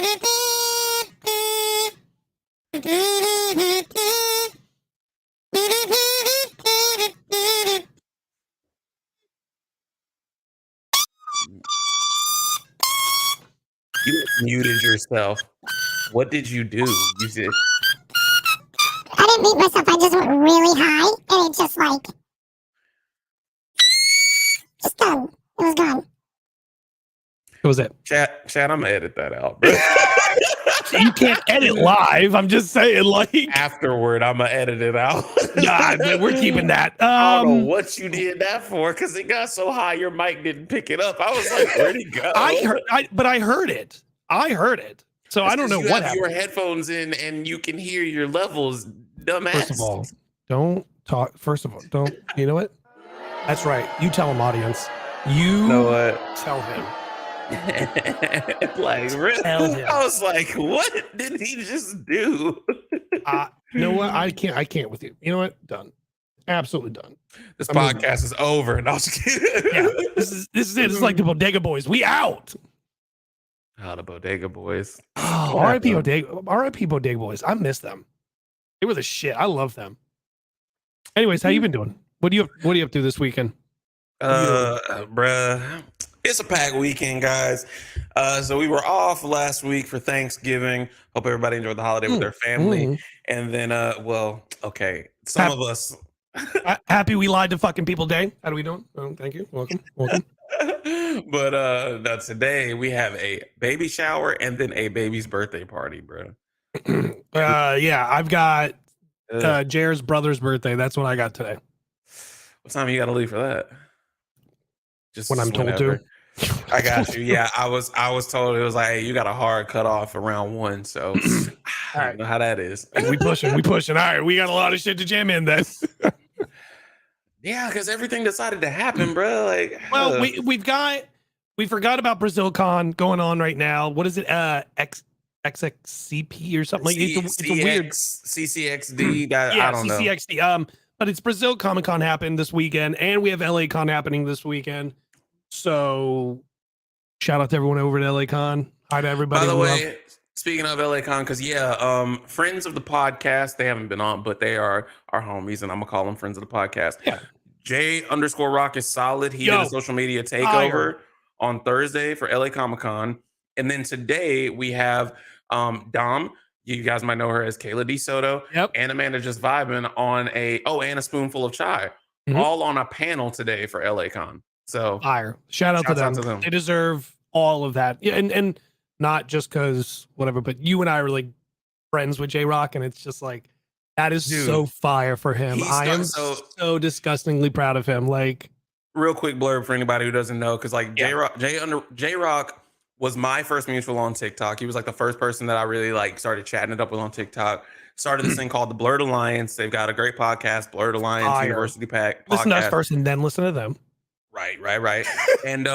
You muted yourself. What did you do? You said I didn't mute myself. I just went really high, and it just done. It was gone. What was it? Chat, I'm gonna edit that out, bro. You can't edit live. I'm just saying, afterward, I'm gonna edit it out. Nah, we're keeping that. I don't know what you did that for, because it got so high your mic didn't pick it up. I was like, where'd it go? But I heard it. So I don't know what happened. You have your headphones in and you can hear your levels, dumbass. First of all, don't talk. Don't. You know what? That's right. You tell him, audience. You know what? Tell him. Like, really? I was like, what did he just do? You know what? I can't with you. You know what? Done. Absolutely done. This podcast is over. No, I was kidding. Yeah, this is it. It's like the Bodega Boys. We out. Oh, the Bodega Boys. Oh, R.I.P. Bodega Boys. I miss them. They were the shit. I love them. Anyways, how you been doing? What are you up to this weekend? Bruh, it's a packed weekend, guys. So we were off last week for Thanksgiving. Hope everybody enjoyed the holiday with their family. And then, some of us. Happy we lied to fucking people day. How are we doing? Oh, thank you. Welcome. But today we have a baby shower and then a baby's birthday party, bro. Yeah, I've got Jared's brother's birthday. That's what I got today. What time you got to leave for that? Just when I'm told to. I got you. Yeah, I was told it was like, hey, you got a hard cutoff around 1. So I don't know how that is. We pushing. All right, we got a lot of shit to jam in then. Yeah, because everything decided to happen, bro. Like, well, we forgot about BrazilCon going on right now. What is it? XXCP or something like it's a weird CCXD. I don't know. CCXD. But it's Brazil Comic Con happened this weekend, and we have LA Con happening this weekend. So, shout out to everyone over at LA Con. Hi to everybody. By the way, speaking of LA Con, because friends of the podcast, they haven't been on, but they are our homies, and I'm gonna call them friends of the podcast. Yeah. J_Rock is solid. He did a social media takeover on Thursday for LA Comic Con, and then today we have Dom. You guys might know her as Kayla D. Soto. Yep. And Amanda just vibing on and a spoonful of chai, all on a panel today for LA Con. So fire. Shout out to them. They deserve all of that. Yeah, and not just because whatever, but you and I are like friends with J-Rock, and it's just like that is so fire for him. I am so disgustingly proud of him. Like, real quick blurb for anybody who doesn't know, because like J-Rock was my first mutual on TikTok. He was like the first person that I really like started chatting it up with on TikTok. Started this thing called the Blurred Alliance. They've got a great podcast, Blurred Alliance University Pack. Listen to us first and then listen to them. Right. And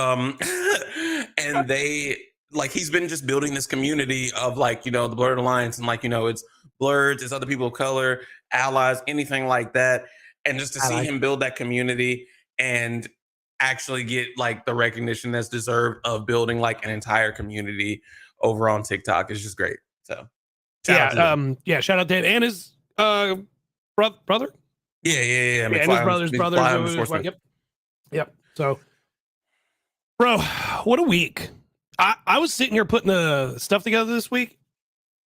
and they like he's been just building this community of like, the Blurred Alliance, and like, it's blurs, it's other people of color, allies, anything like that. And just to see him build that community and actually get like the recognition that's deserved of building like an entire community over on TikTok is just great. So shout out to and his brother. Yeah. And his brother's brother. Yep. So, bro, what a week. I was sitting here putting the stuff together this week.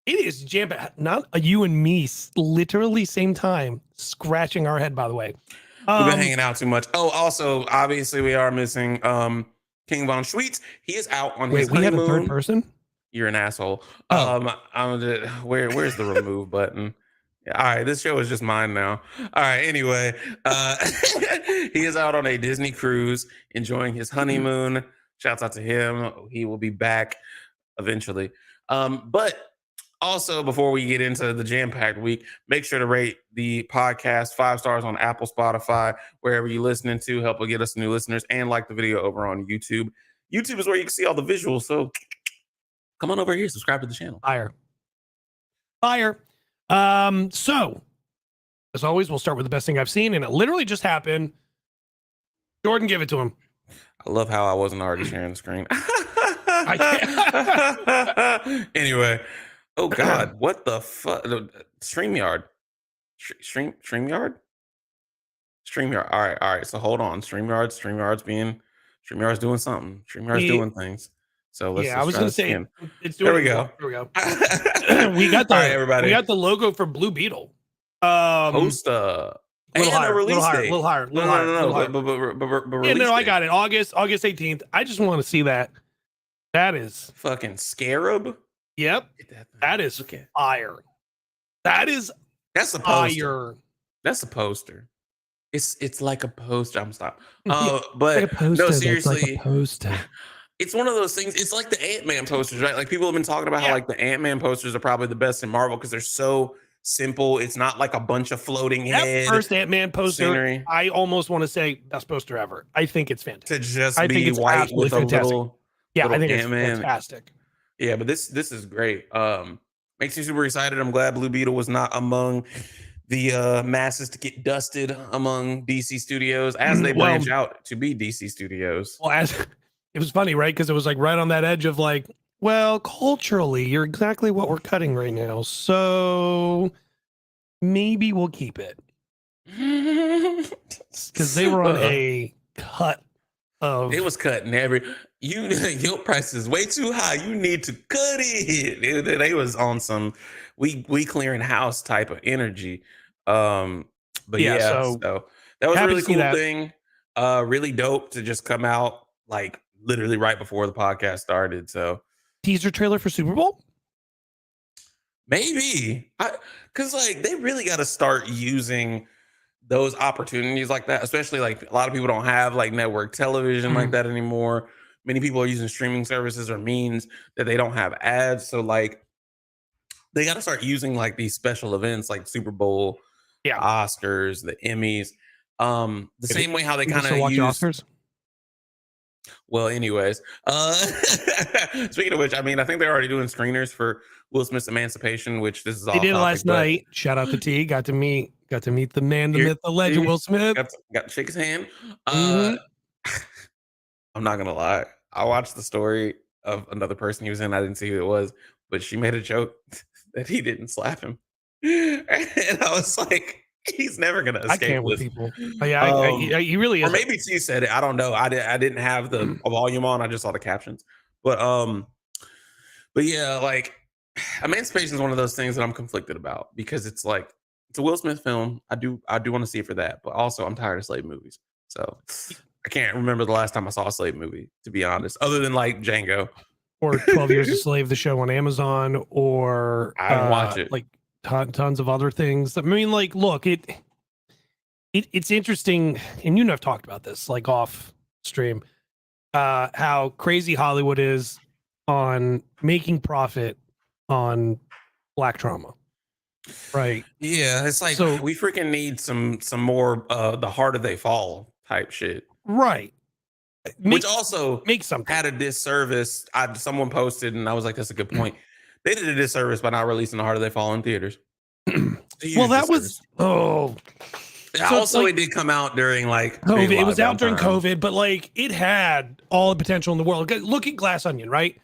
It is jam-packed. Not you and me, literally same time, scratching our head, by the way. We've been hanging out too much. Oh, also, obviously, we are missing KingVonSchweetz. He is out on his honeymoon. We have a third person? You're an asshole. Oh. Where's the remove button? Yeah, all right, this show is just mine now. All right, anyway, he is out on a Disney cruise, enjoying his honeymoon. Shouts out to him. He will be back eventually. But also, before we get into the jam-packed week, make sure to rate the podcast 5 stars on Apple, Spotify, wherever you're listening to. Help get us new listeners, and like the video over on YouTube. YouTube is where you can see all the visuals. So come on over here, subscribe to the channel. Fire. So as always, we'll start with the best thing I've seen, and it literally just happened. Jordan, give it to him. I love how I wasn't already sharing the screen. Anyway, oh God, what the fuck? StreamYard. StreamYard? StreamYard. All right. So hold on. StreamYard's doing something. StreamYard's doing things. So let's I was try gonna this say again. it's doing. There we go. There we go. we got the all right, everybody. We got the logo for Blue Beetle. Post little and higher, a release date. little higher. But Yeah, release no, I date. got it. August 18th. I just want to see that. That is fucking Scarab. Yep. That is fire. That's a poster. Fire. That's a poster. It's like a poster. I'm stop. But like a poster, no, seriously, like a poster. It's one of those things. It's like the Ant-Man posters, right? Like people have been talking about how like the Ant-Man posters are probably the best in Marvel because they're so simple. It's not like a bunch of floating head. First Ant-Man poster, scenery. I almost want to say best poster ever. I think it's fantastic. To just be white with a little, I think Ant-Man. it's fantastic. Yeah, but this is great. Makes me super excited. I'm glad Blue Beetle was not among the masses to get dusted among DC Studios as they branch out to be DC Studios. Well, it was funny, right? Because it was like right on that edge of like, well, culturally, you're exactly what we're cutting right now. So maybe we'll keep it. Because they were on a cut of. It was cutting your price is way too high. You need to cut it. They was on some we clearing house type of energy. But so that was a really cool thing. Really dope to just come out like literally right before the podcast started. So teaser trailer for Super Bowl? Maybe. Because like they really got to start using those opportunities like that, especially like a lot of people don't have like network television like that anymore. Many people are using streaming services or means that they don't have ads. So like they got to start using like these special events like Super Bowl, Oscars, the Emmys. The same way how they kind of watch Oscars. Well, anyways, speaking of which, I mean, I think they're already doing screeners for Will Smith's Emancipation, which this is all they did last night. Shout out to T. Got to meet the man, the myth, the legend, Will Smith. Got to shake his hand. I'm not gonna lie. I watched the story of another person he was in. I didn't see who it was, but she made a joke that he didn't slap him, and I was like, he's never gonna escape. I can't with people. He really is. Or maybe T said it. I don't know. I didn't have the volume on. I just saw the captions. But yeah, like Emancipation is one of those things that I'm conflicted about because it's like it's a Will Smith film. I do want to see it for that, but also I'm tired of slave movies. So I can't remember the last time I saw a slave movie, to be honest, other than like Django or 12 Years a Slave, the show on Amazon, or I didn't watch it. Like tons of other things. I mean, like, look, it's interesting, and I've talked about this like off stream, how crazy Hollywood is on making profit on Black trauma. Right. Yeah, it's like we freaking need some more the harder they fall type shit. Right. Which also makes something had a disservice. Someone posted, and I was like, "That's a good point." They did a disservice by not releasing The Harder They Fall in theaters. Well, that was it did come out during like COVID. It was out during COVID, but like it had all the potential in the world. Look at Glass Onion, right?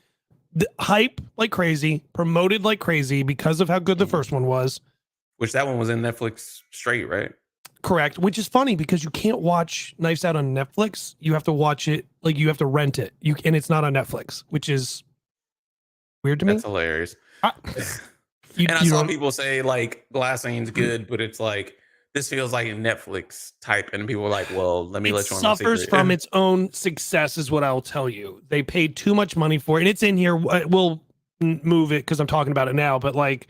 The hype like crazy, promoted like crazy because of how good the first one was. Which that one was in Netflix straight, right? Correct. Which is funny because you can't watch Knives Out on Netflix. You have to watch it, like you have to rent it. And it's not on Netflix, which is weird to me. That's hilarious. I saw people say like Glass Onion's good, but it's like this feels like a Netflix type, and people were like, "Well, let me let you on." It suffers from its own success, is what I'll tell you. They paid too much money for it, and it's in here. We'll move it because I'm talking about it now, but like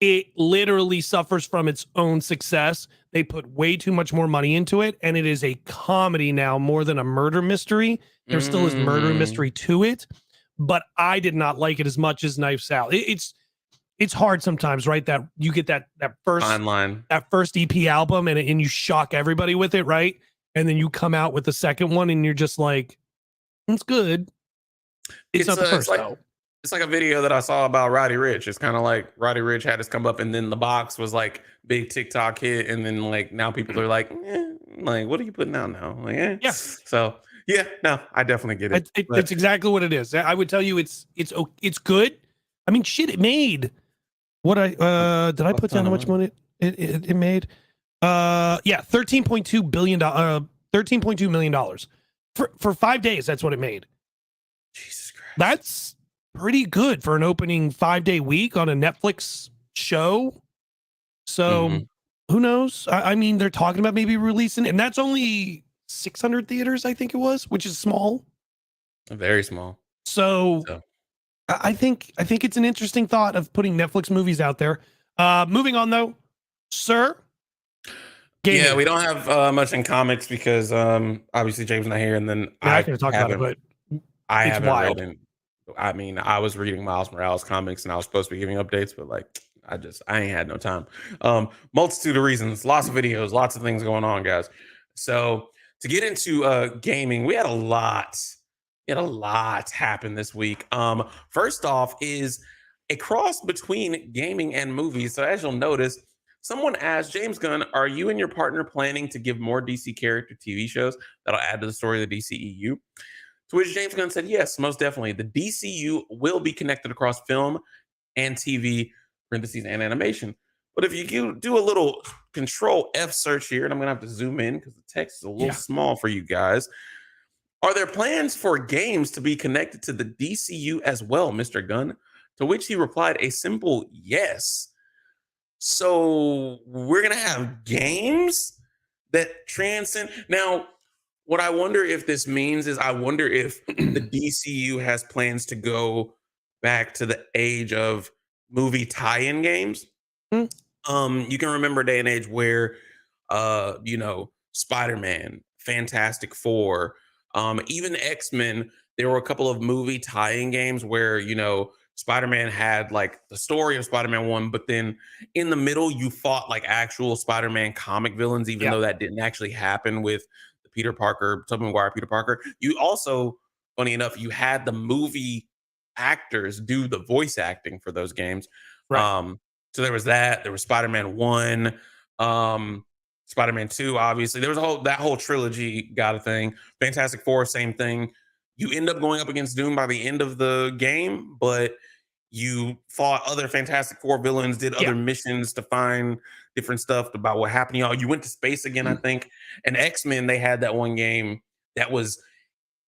it literally suffers from its own success. They put way too much more money into it, and it is a comedy now more than a murder mystery. There still is murder mystery to it, but I did not like it as much as Knives Out. It's hard sometimes, right? That you get that first EP album and you shock everybody with it, right? And then you come out with the second one and you're just like, it's good. It's not the first though. It's like a video that I saw about Roddy Ricch. It's kind of like Roddy Ricch had his come up, and then The Box was like big TikTok hit, and then like now people are like, like, what are you putting out now? Like, yeah. So Yeah, no, I definitely get it. It's exactly what it is. I would tell you it's good. I mean, shit, it made what I did I put down how much money it made? Yeah, $13.2 billion, $13.2 million for 5 days. That's what it made. Jesus Christ, that's pretty good for an opening 5-day week on a Netflix show. So who knows? I mean, they're talking about maybe releasing, and that's only 600 theaters, I think it was, which is small. Very small. So I think it's an interesting thought of putting Netflix movies out there. Moving on though, sir. Gaming. Yeah, we don't have much in comics because obviously James not here, and then I can talk about it, but I haven't read. I mean, I was reading Miles Morales comics, and I was supposed to be giving updates, but like I ain't had no time. Multitude of reasons, lots of videos, lots of things going on, guys. So to get into gaming, we had a lot happen this week. First off is a cross between gaming and movies. So as you'll notice, someone asked James Gunn, are you and your partner planning to give more DC character TV shows that'll add to the story of the DCEU? To which James Gunn said, yes, most definitely. The DCU will be connected across film and TV, parentheses, and animation. But if you do a little Control F search here, and I'm going to have to zoom in because the text is a little small for you guys. Are there plans for games to be connected to the DCU as well, Mr. Gunn? To which he replied a simple yes. So we're going to have games that transcend. Now, what I wonder if this means is I wonder if the DCU has plans to go back to the age of movie tie-in games. You can remember a day and age where, Spider-Man, Fantastic Four, even X-Men, there were a couple of movie tie-in games where, Spider-Man had like the story of Spider-Man 1, but then in the middle, you fought like actual Spider-Man comic villains, even though that didn't actually happen with Peter Parker, Tobey Maguire, Peter Parker. You also, funny enough, you had the movie actors do the voice acting for those games. Right. So there was that. There was Spider-Man 1, Spider-Man 2, obviously. There was that whole trilogy got a thing. Fantastic Four, same thing. You end up going up against Doom by the end of the game, but you fought other Fantastic Four villains, did other missions to find different stuff about what happened. You went to space again, I think. And X-Men, they had that one game that was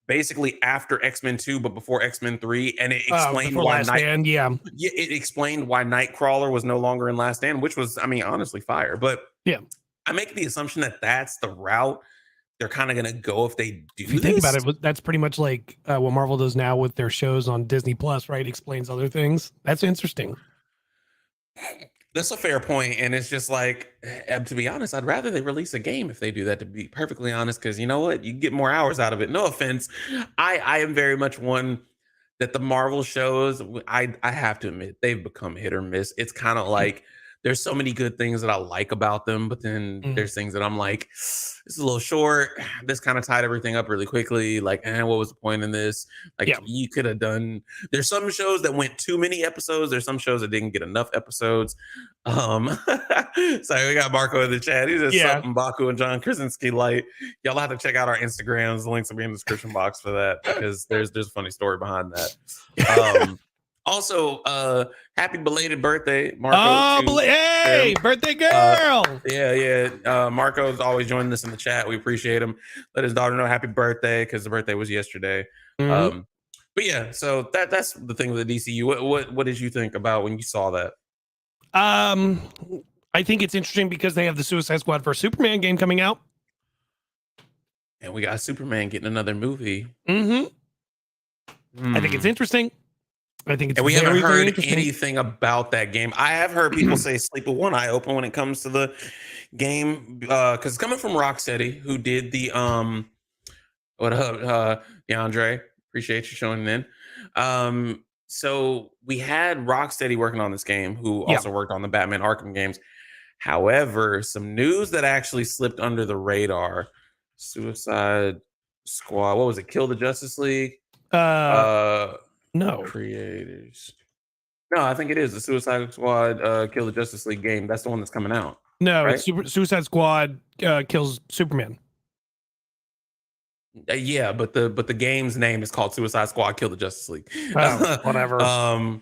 basically after X-Men 2, but before X-Men 3, and it explained why it explained why Nightcrawler was no longer in Last Stand, which was, I mean, honestly fire. But I make the assumption that that's the route they're kind of going to go if they do. If you think about it, that's pretty much like what Marvel does now with their shows on Disney Plus, right? Explains other things. That's interesting. That's a fair point, and it's just like, to be honest, I'd rather they release a game if they do that, to be perfectly honest, because you know what? You get more hours out of it. No offense. I am very much one that the Marvel shows, I have to admit, they've become hit or miss. It's kind of like, there's so many good things that I like about them, but then there's things that I'm like, this is a little short. This kind of tied everything up really quickly. Like, what was the point in this? Like, you could have done. There's some shows that went too many episodes. There's some shows that didn't get enough episodes. Sorry, we got Marco in the chat. He's just something Baku and John Krasinski light. Y'all have to check out our Instagrams. The links will be in the description box for that because there's a funny story behind that. Also, happy belated birthday, Marco. Oh, hey, birthday girl. Marco's always joining us in the chat. We appreciate him. Let his daughter know happy birthday because the birthday was yesterday. But yeah, so that's the thing with the DCU. What did you think about when you saw that? I think it's interesting because they have the Suicide Squad vs. Superman game coming out. And we got Superman getting another movie. I think it's interesting. I think it's and we haven't heard anything about that game. I have heard people say sleep with one eye open when it comes to the game because it's coming from Rocksteady, who did the what up, DeAndre? Appreciate you showing in. So we had Rocksteady working on this game, who also worked on the Batman Arkham games. However, some news that actually slipped under the radar: Suicide Squad. What was it? Kill the Justice League. No creators. No, I think it is the Suicide Squad Kill the Justice League game. That's the one that's coming out. No, right? It's Suicide Squad kills Superman. Yeah, but the game's name is called Suicide Squad: Kill the Justice League. Whatever.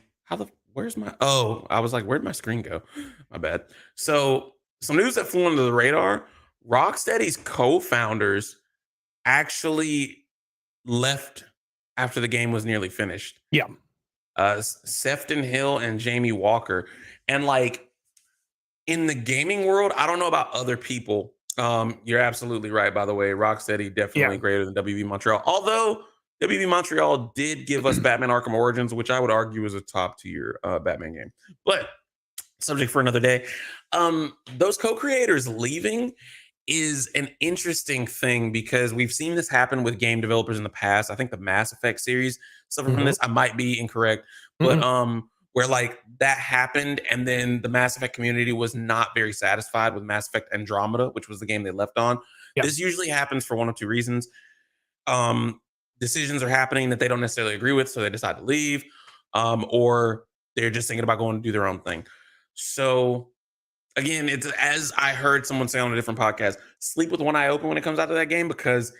Where's my? Oh, I was like, where'd my screen go? My bad. So some news that flew under the radar: Rocksteady's co-founders actually left after the game was nearly finished. Yeah. Sefton Hill and Jamie Walker, and like in the gaming world, I don't know about other people. You're absolutely right, by the way. Rocksteady definitely greater than WB Montreal. Although WB Montreal did give us Batman Arkham Origins, which I would argue is a top tier Batman game. But subject for another day. Those co-creators leaving is an interesting thing because we've seen this happen with game developers in the past. I think the Mass Effect series suffered from this. I might be incorrect, but where like that happened, and then the Mass Effect community was not very satisfied with Mass Effect Andromeda, which was the game they left on. This usually happens for one of two reasons. Decisions are happening that they don't necessarily agree with, so they decide to leave, or they're just thinking about going to do their own thing. So again, it's as I heard someone say on a different podcast, sleep with one eye open when it comes out to that game, because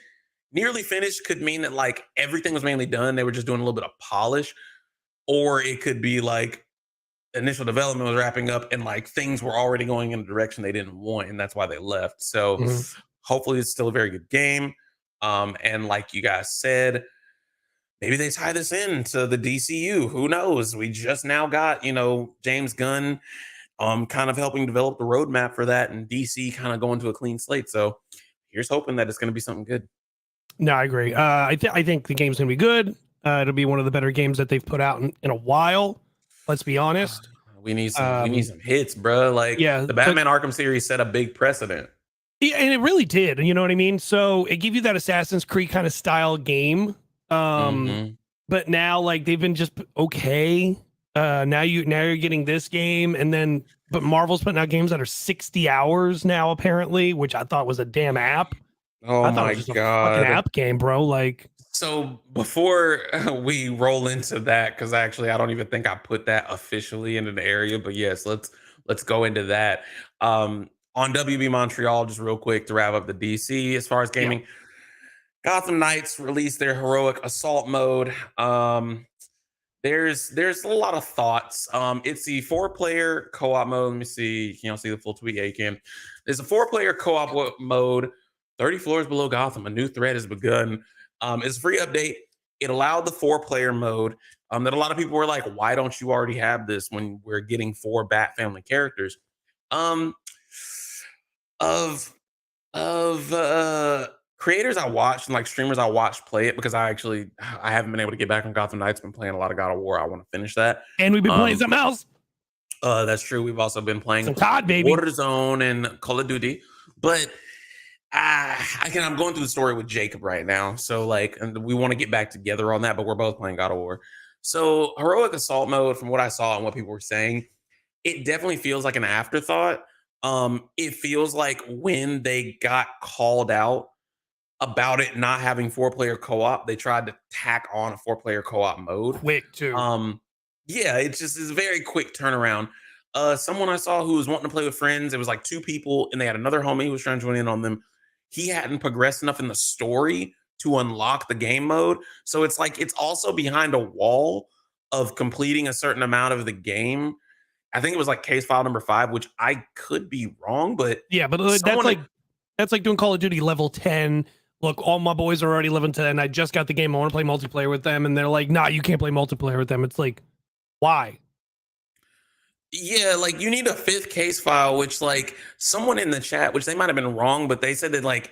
nearly finished could mean that like everything was mainly done. They were just doing a little bit of polish, or it could be like initial development was wrapping up and like things were already going in a direction they didn't want, and that's why they left. So hopefully it's still a very good game. And like you guys said, maybe they tie this into the DCU. Who knows? We just now got, James Gunn kind of helping develop the roadmap for that, and DC kind of going to a clean slate. So here's hoping that it's going to be something good. No, I agree. I think the game's going to be good. It'll be one of the better games that they've put out in a while. Let's be honest. We need some hits, bro. Like the Batman Arkham series set a big precedent. Yeah, and it really did. You know what I mean? So it gave you that Assassin's Creed kind of style game. But now like they've been just okay. Now you're getting this game, and but Marvel's putting out games that are 60 hours now, apparently, which I thought was a damn app. Oh I thought my it was just god, a fucking app game, bro. Like, so before we roll into that, because actually I don't even think I put that officially into the area, but yes, let's go into that. On WB Montreal, just real quick to wrap up the DC as far as gaming. Gotham Knights released their heroic assault mode. There's a lot of thoughts. It's the 4-player co-op mode. Let me see. Can y'all see the full tweet? Yeah, you can. There's a 4-player co-op mode. 30 floors below Gotham. A new threat has begun. It's a free update. It allowed the 4-player mode. That a lot of people were like, why don't you already have this when we're getting 4 Bat family characters? Of creators I watched and like streamers I watched play it, because I haven't been able to get back on Gotham Knights. Been playing a lot of God of War. I want to finish that. And we've been playing something else. That's true. We've also been playing some COD, baby. Warzone and Call of Duty. But I'm going through the story with Jacob right now. So like, and we want to get back together on that, but we're both playing God of War. So heroic assault mode, from what I saw and what people were saying, it definitely feels like an afterthought. It feels like when they got called out about it not having 4-player co-op, they tried to tack on a 4-player co-op mode. Quick too. Yeah, it's a very quick turnaround. Someone I saw who was wanting to play with friends, it was like 2 people, and they had another homie who was trying to join in on them. He hadn't progressed enough in the story to unlock the game mode. So it's like it's also behind a wall of completing a certain amount of the game. I think it was like case file number 5, which I could be wrong, but yeah, but that's like doing Call of Duty level 10. Look, all my boys are already level 10. I just got the game. I want to play multiplayer with them, and they're like, "Nah, you can't play multiplayer with them." It's like, why? Yeah, like you need a 5th case file, which like someone in the chat, which they might have been wrong, but they said that like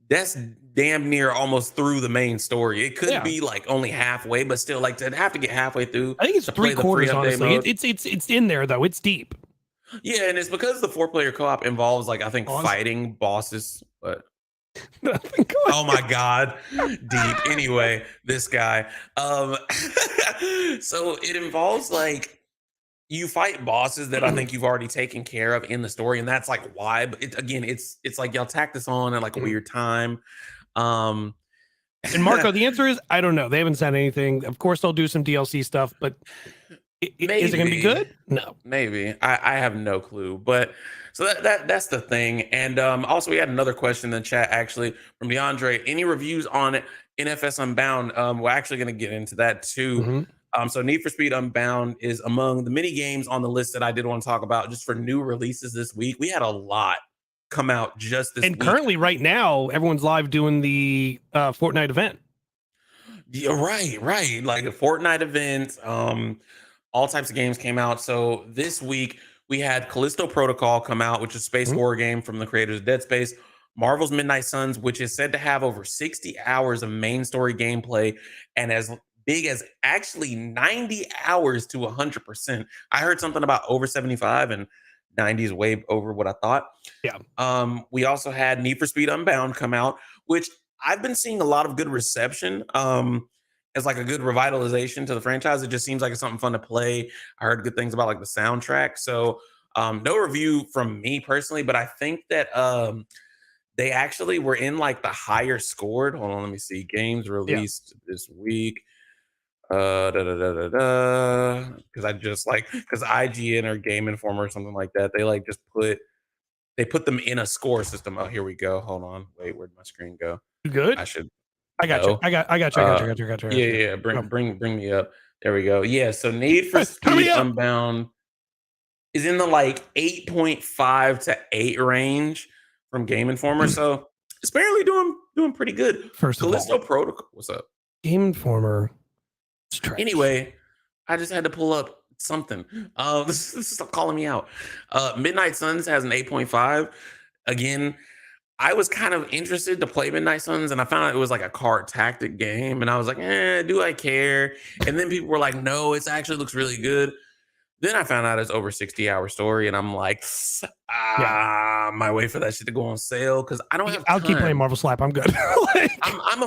that's damn near almost through the main story. It could be like only halfway, but still like to have to get halfway through. I think it's 3/4, honestly. It's in there though. It's deep. Yeah, and it's because the 4-player co-op involves like I think fighting bosses, but oh my god, deep. Anyway, this guy. So it involves like you fight bosses that I think you've already taken care of in the story, and that's like why. But it's like y'all tack this on at like a weird time. And Marco, the answer is I don't know. They haven't said anything. Of course, they'll do some DLC stuff, but is it going to be good? No, maybe. I have no clue. But So that's the thing. And also we had another question in the chat actually from DeAndre. Any reviews on NFS Unbound? We're actually going to get into that too. Mm-hmm. So Need for Speed Unbound is among the many games on the list that I did want to talk about just for new releases this week. We had a lot come out just this week. And currently right now, everyone's live doing the Fortnite event. Yeah, right. Like a Fortnite event. All types of games came out. So this week we had Callisto Protocol come out, which is a space horror game from the creators of Dead Space. Marvel's Midnight Suns, which is said to have over 60 hours of main story gameplay and as big as actually 90 hours to 100%. I heard something about over 75 and 90 is way over what I thought. Yeah. We also had Need for Speed Unbound come out, which I've been seeing a lot of good reception. As like a good revitalization to the franchise. It just seems like it's something fun to play. I heard good things about like the soundtrack. So no review from me personally, but I think that they actually were in like the higher scored. Hold on, let me see. Games released this week. Because I just like because IGN or Game Informer or something like that, they like just put them in a score system. Oh, here we go. Hold on. Wait, where'd my screen go? You good? I got you. Yeah. Bring me up. There we go. Yeah. So Need for Speed Unbound is in the like 8.5 to 8 range from Game Informer. So it's barely doing pretty good. First of all, Callisto Protocol. What's up? Game Informer. Anyway, I just had to pull up something. This is calling me out. Midnight Suns has an 8.5. Again, I was kind of interested to play Midnight Suns, and I found out it was like a card tactic game, and I was like, do I care? And then people were like, no, it actually looks really good. Then I found out it's over 60-hour story, and I'm like, might wait for that shit to go on sale because I don't have time. I'll keep playing Marvel Slap. I'm good. I'm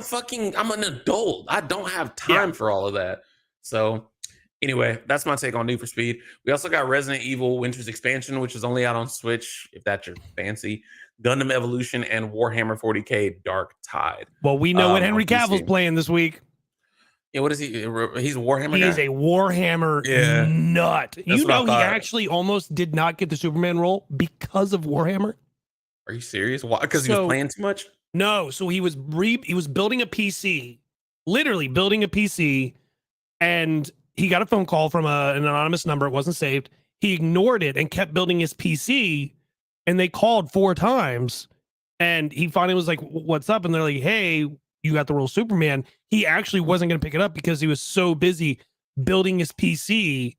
an adult. I don't have time for all of that. So anyway, that's my take on Need for Speed. We also got Resident Evil Winter's Expansion, which is only out on Switch, if that's your fancy. Gundam Evolution and Warhammer 40K Dark Tide. Well, we know what Henry Cavill's playing this week. Yeah, what is he? He's a Warhammer He guy? is a Warhammer nut. You know, he actually almost did not get the Superman role because of Warhammer. Are you serious? Why? Because he was playing too much? No, so he was building a PC, literally building a PC, and he got a phone call from an anonymous number. It wasn't saved. He ignored it and kept building his PC. And they called 4 times, and he finally was like, what's up? And they're like, hey, you got the role of Superman. He actually wasn't going to pick it up because he was so busy building his PC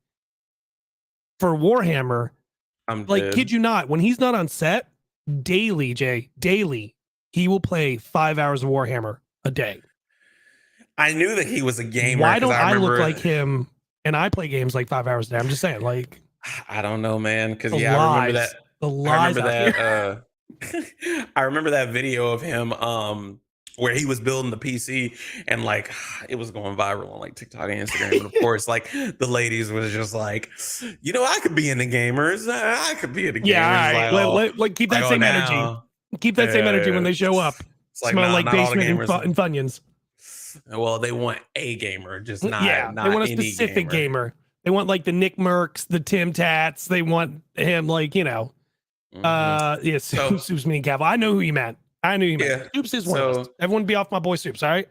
for Warhammer. Kid you not, when he's not on set, daily, he will play 5 hours of Warhammer a day. I knew that he was a gamer. Why don't I look like him and I play games like 5 hours a day? I'm just saying, like. I don't know, man. Because, I remember that. The lies I remember that video of him where he was building the PC and like it was going viral on like TikTok and Instagram. And of course, like the ladies was just like, I could be in the gamers. I could be in the gamers. Yeah, like keep that same energy. Keep that same energy when they show up. It's like, smell like basement and Funyuns. Well, they want a gamer, just not. Yeah, not they want a specific gamer. They want like the Nick Mercs, the Tim Tats. They want him like, yes, Soups, me and Cavill. I know who you meant. Soups is worst. Everyone be off my boy Soups, all right?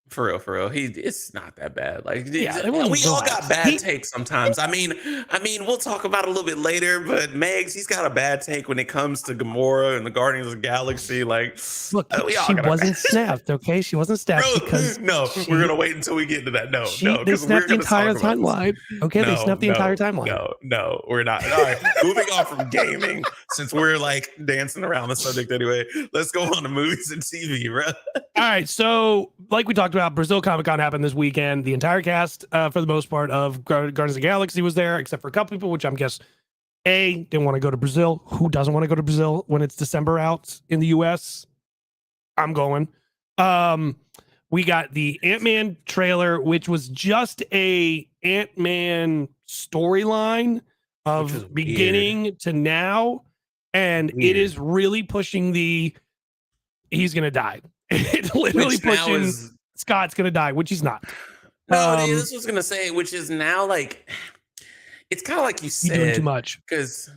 For real. It's not that bad. Like, we all got bad takes sometimes. I mean, we'll talk about it a little bit later, but Megs, he's got a bad take when it comes to Gamora and the Guardians of the Galaxy. Like, look, she wasn't snapped, okay? She wasn't snapped because we're gonna wait until we get into that. They snapped the entire timeline. Okay, they snapped the entire timeline. No, we're not. All right, moving on from gaming, since we're like dancing around the subject anyway. Let's go on to movies and TV, bro. All right, so like we talked about, Brazil Comic-Con happened this weekend. The entire cast, for the most part, of Guardians of the Galaxy was there, except for a couple people, which I'm guess didn't want to go to Brazil. Who doesn't want to go to Brazil when it's December out in the US? I'm going. We got the Ant-Man trailer, which was just a Ant-Man storyline of beginning to now, and it is really pushing he's gonna die. It's literally pushing Scott's gonna die, which he's not. No, this was gonna say, which is now like it's kind of like you said, doing too much because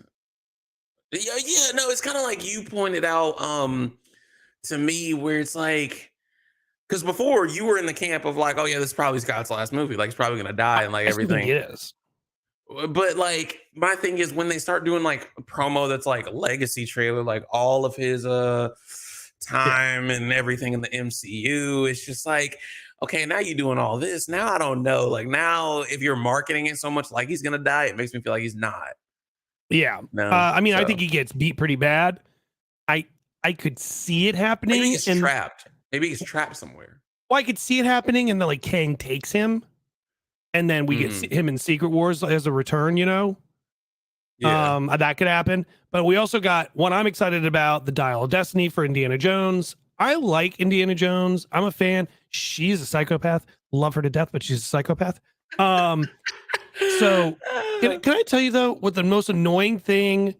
Yeah, no, it's kind of like you pointed out to me, where it's like, because before you were in the camp of like, oh yeah, this is probably Scott's last movie, like he's probably gonna die and like I still think everything. it is. But like my thing is when they start doing like a promo that's like a legacy trailer, like all of his time and everything in the MCU, it's just like, okay, now you're doing all this. Now I don't know. Like now, if you're marketing it so much like he's gonna die, it makes me feel like he's not. Yeah. No, I mean, I think he gets beat pretty bad. I could see it happening. Maybe he's trapped. Maybe he's trapped somewhere. Well, I could see it happening, and then like Kang takes him, and then we get him in Secret Wars as a return. You know, that could happen. But we also got one I'm excited about: the Dial of Destiny for Indiana Jones. I like Indiana Jones. I'm a fan. She's a psychopath. Love her to death, but she's a psychopath. So can I tell you though, what the most annoying thing?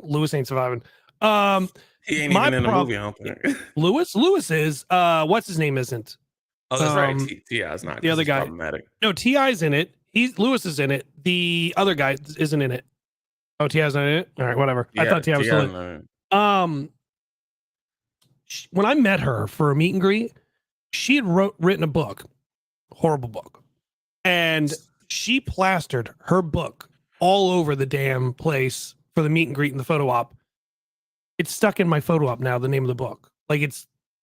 Lewis ain't surviving. He ain't even in the movie, I don't think. Lewis is what's his name isn't. Oh, that's right. T.I. is not. The other guy. Problematic. No, T.I.'s in it. Lewis is in it. The other guy isn't in it. Oh, T.I.'s not in it? All right, whatever. Yeah, I thought T.I. was still in it. When I met her for a meet and greet, she had written a book, horrible book, and she plastered her book all over the damn place for the meet and greet and the photo op. It's stuck in my photo op now, the name of the book. Like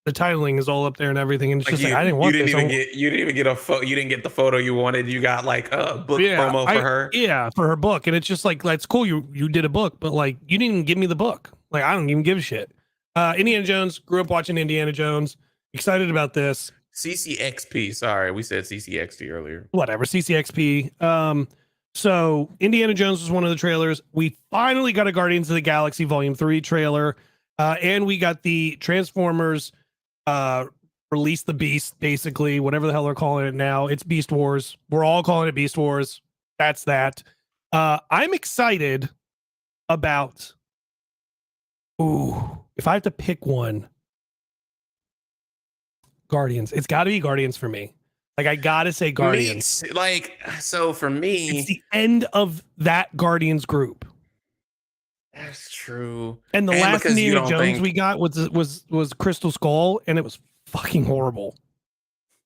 the titling is all up there and everything. And it's just like, I didn't want this. You didn't even get a photo. You didn't get the photo you wanted. You got like a book promo for her. Yeah, for her book. And it's just like, that's cool. You did a book, but like, you didn't even give me the book. Like, I don't even give a shit. Indiana Jones, grew up watching Indiana Jones. Excited about this. CCXP. Sorry, we said CCXT earlier. Whatever, CCXP. So Indiana Jones was one of the trailers. We finally got a Guardians of the Galaxy Volume 3 trailer. And we got the Transformers Release the Beast, basically, whatever the hell they're calling it now. It's Beast Wars. We're all calling it Beast Wars. That's that. I'm excited about... Ooh, if I have to pick one, Guardians. It's got to be Guardians for me. Like, I gotta say Guardians. So for me, it's the end of that Guardians group. That's true. And the last Indiana Jones we got was Crystal Skull, and it was fucking horrible.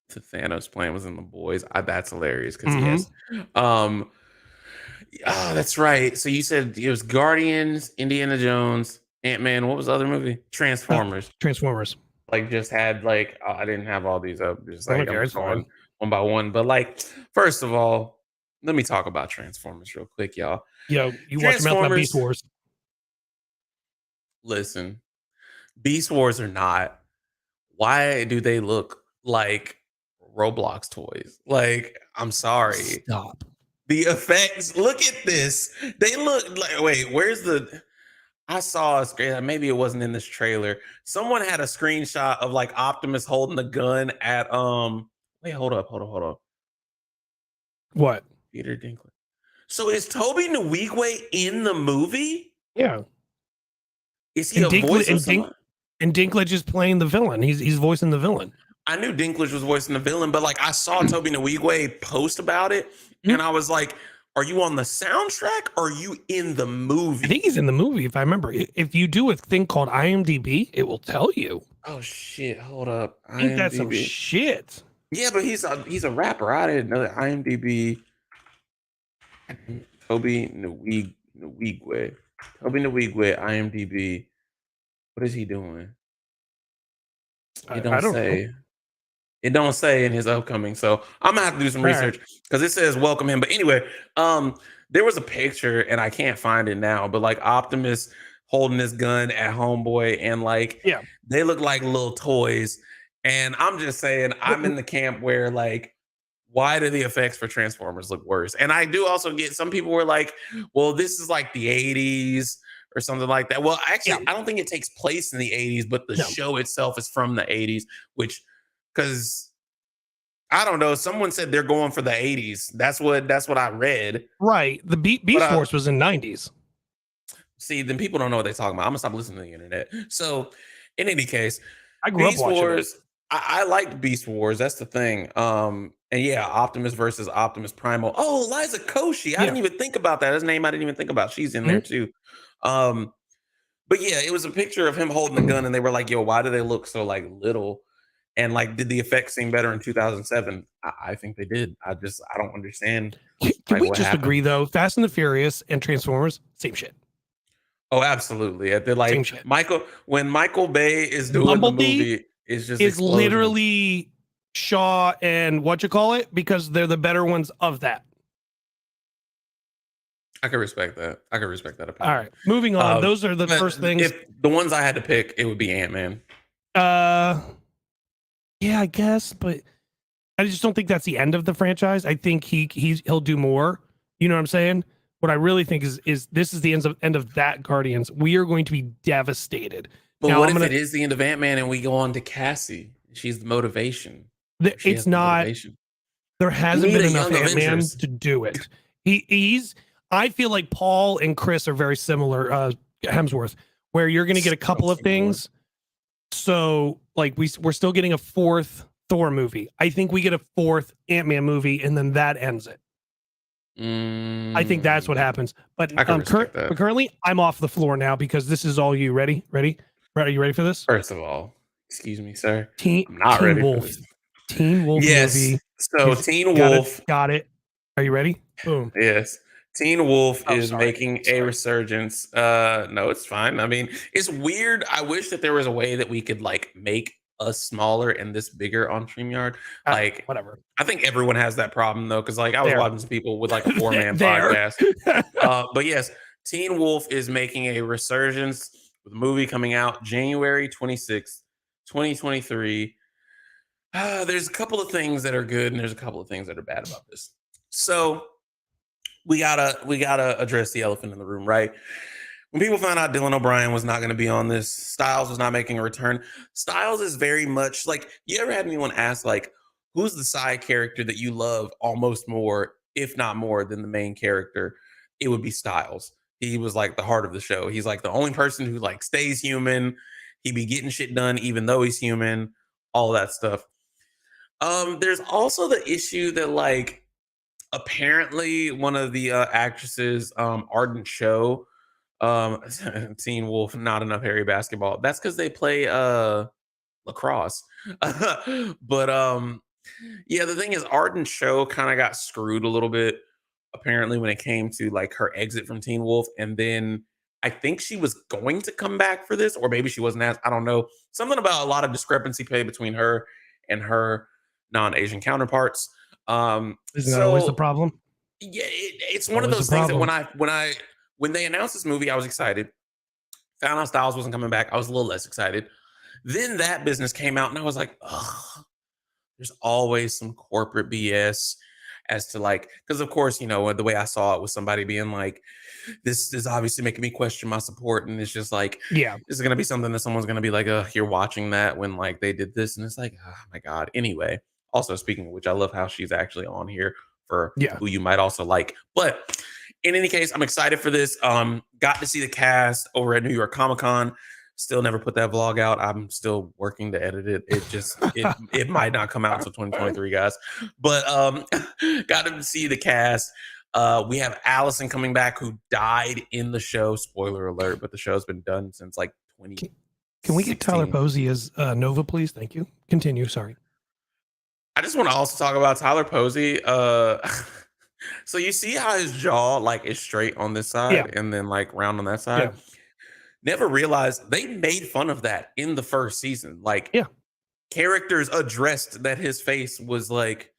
The Thanos plan was in The Boys. That's hilarious because he has. Oh, that's right. So you said it was Guardians, Indiana Jones, Ant-Man. What was the other movie? Transformers. Transformers. Like just had like I didn't have all these up. Just like I'm going one by one. But like, first of all, let me talk about Transformers real quick, y'all. Yo, you watch them out Beast Wars. Listen, Beast Wars or not, why do they look like Roblox toys? Like, I'm sorry. Stop. The effects. Look at this. They look like. Wait, where's the? I saw a screen. Maybe it wasn't in this trailer. Someone had a screenshot of like Optimus holding the gun at Wait, hold up. What? Peter Dinklage. So is Toby Nwigwe in the movie? Yeah. Is he a voice of someone? And Dinklage is playing the villain. He's voicing the villain. I knew Dinklage was voicing the villain, but like I saw Toby Nwigwe post about it, and I was like, are you on the soundtrack or are you in the movie? I think he's in the movie, if I remember. If you do a thing called IMDb, it will tell you. Oh shit! Hold up. I think that's some shit. Yeah, but he's a rapper. I didn't know that. IMDb. Toby Nwigwe. Toby Nwigwe. IMDb. What is he doing? It don't say. Know. It don't say in his upcoming, so I'm gonna have to do some research because it says welcome him. But anyway, there was a picture and I can't find it now, but like Optimus holding his gun at Homeboy, and like they look like little toys. And I'm just saying, I'm in the camp where like, why do the effects for Transformers look worse? And I do also get some people were like, well, this is like the 80s or something like that. Well, actually, I don't think it takes place in the 80s, but the show itself is from the 80s, which. Because I don't know, someone said they're going for the 80s. That's what I read. Right. The Beast Force was in 90s. See, then people don't know what they're talking about. I'm gonna stop listening to the internet. So, in any case, I grew up watching Wars. I liked Beast Wars. That's the thing. And yeah, Optimus versus Optimus Primal. Oh, Liza Koshy. I didn't even think about that. His name I didn't even think about. She's in there too. Um, but yeah, it was a picture of him holding a gun, and they were like, "Yo, why do they look so like little?" And like, did the effects seem better in 2007? I think they did. I don't understand. Can we what just happened. agree though? Fast and the Furious and Transformers, same shit. Oh, absolutely. They're Same like shit. when Michael Bay is doing Bumblebee the movie, it's just is explosions. literally Shaw and what you call it, because they're the better ones of that. I can respect that. Opinion. All right, moving on. Those are the first things. If the ones I had to pick, it would be Ant-Man. Yeah, I guess, but I just don't think that's the end of the franchise. I think he'll do more. You know what I'm saying? What I really think is this is the end of that Guardians. We are going to be devastated. But now, what if it is the end of Ant-Man and we go on to Cassie? She's the motivation. It's not. There hasn't been enough Ant-Man to do it. He's. I feel like Paul and Chris are very similar. Hemsworth, where you're going to get a couple of things. So like we're still getting a fourth Thor movie. I think we get a fourth Ant-Man movie, and then that ends it. I think that's what happens. But currently, I'm off the floor now because this is all you. Ready? Are you ready for this? First of all, excuse me, sir. I'm not ready for this. Teen Wolf movie. So Teen Wolf. Got it. Are you ready? Boom. Yes. Teen Wolf is making a resurgence. No, it's fine. I mean, it's weird. I wish that there was a way that we could like make us smaller and this bigger on StreamYard. Like whatever. I think everyone has that problem though, because like I was watching some people with like a 4-man podcast. But yes, Teen Wolf is making a resurgence with a movie coming out January 26th, 2023. There's a couple of things that are good and there's a couple of things that are bad about this. So we gotta address the elephant in the room, right? When people found out Dylan O'Brien was not going to be on this, Styles was not making a return. Styles is very much like, you ever had anyone ask like, who's the side character that you love almost more, if not more, than the main character? It would be Styles. He was like the heart of the show. He's like the only person who like stays human. He be getting shit done even though he's human. All that stuff. There's also the issue that like apparently one of the actresses, Arden Cho, Teen Wolf, not enough hairy basketball. That's because they play lacrosse. But yeah, the thing is, Arden Cho kind of got screwed a little bit apparently when it came to like her exit from Teen Wolf, and then I think she was going to come back for this, or maybe she wasn't asked. I don't know. Something about a lot of discrepancy pay between her and her non-Asian counterparts. Isn't that always the problem? Yeah, it's one of those things that when they announced this movie, I was excited. Found out Styles wasn't coming back, I was a little less excited. Then that business came out, and I was like, ugh, there's always some corporate BS as to like, because of course, you know, the way I saw it was somebody being like, this is obviously making me question my support, and it's just like, yeah, this is gonna be something that someone's gonna be like, you're watching that when like they did this, and it's like, oh my god. Anyway, also speaking of which, I love how she's actually on here for who you might also like. But in any case, I'm excited for this. Got to see the cast over at New York Comic-Con. Still never put that vlog out. I'm still working to edit it. It might not come out until 2023, guys. But got to see the cast. We have Allison coming back, who died in the show. Spoiler alert, but the show's been done since like 20. Can we get Tyler Posey as Nova, please? Thank you. Continue. Sorry. I just want to also talk about Tyler Posey. So you see how his jaw like is straight on this side and then like round on that side. Yeah. Never realized they made fun of that in the first season. Like, characters addressed that his face was like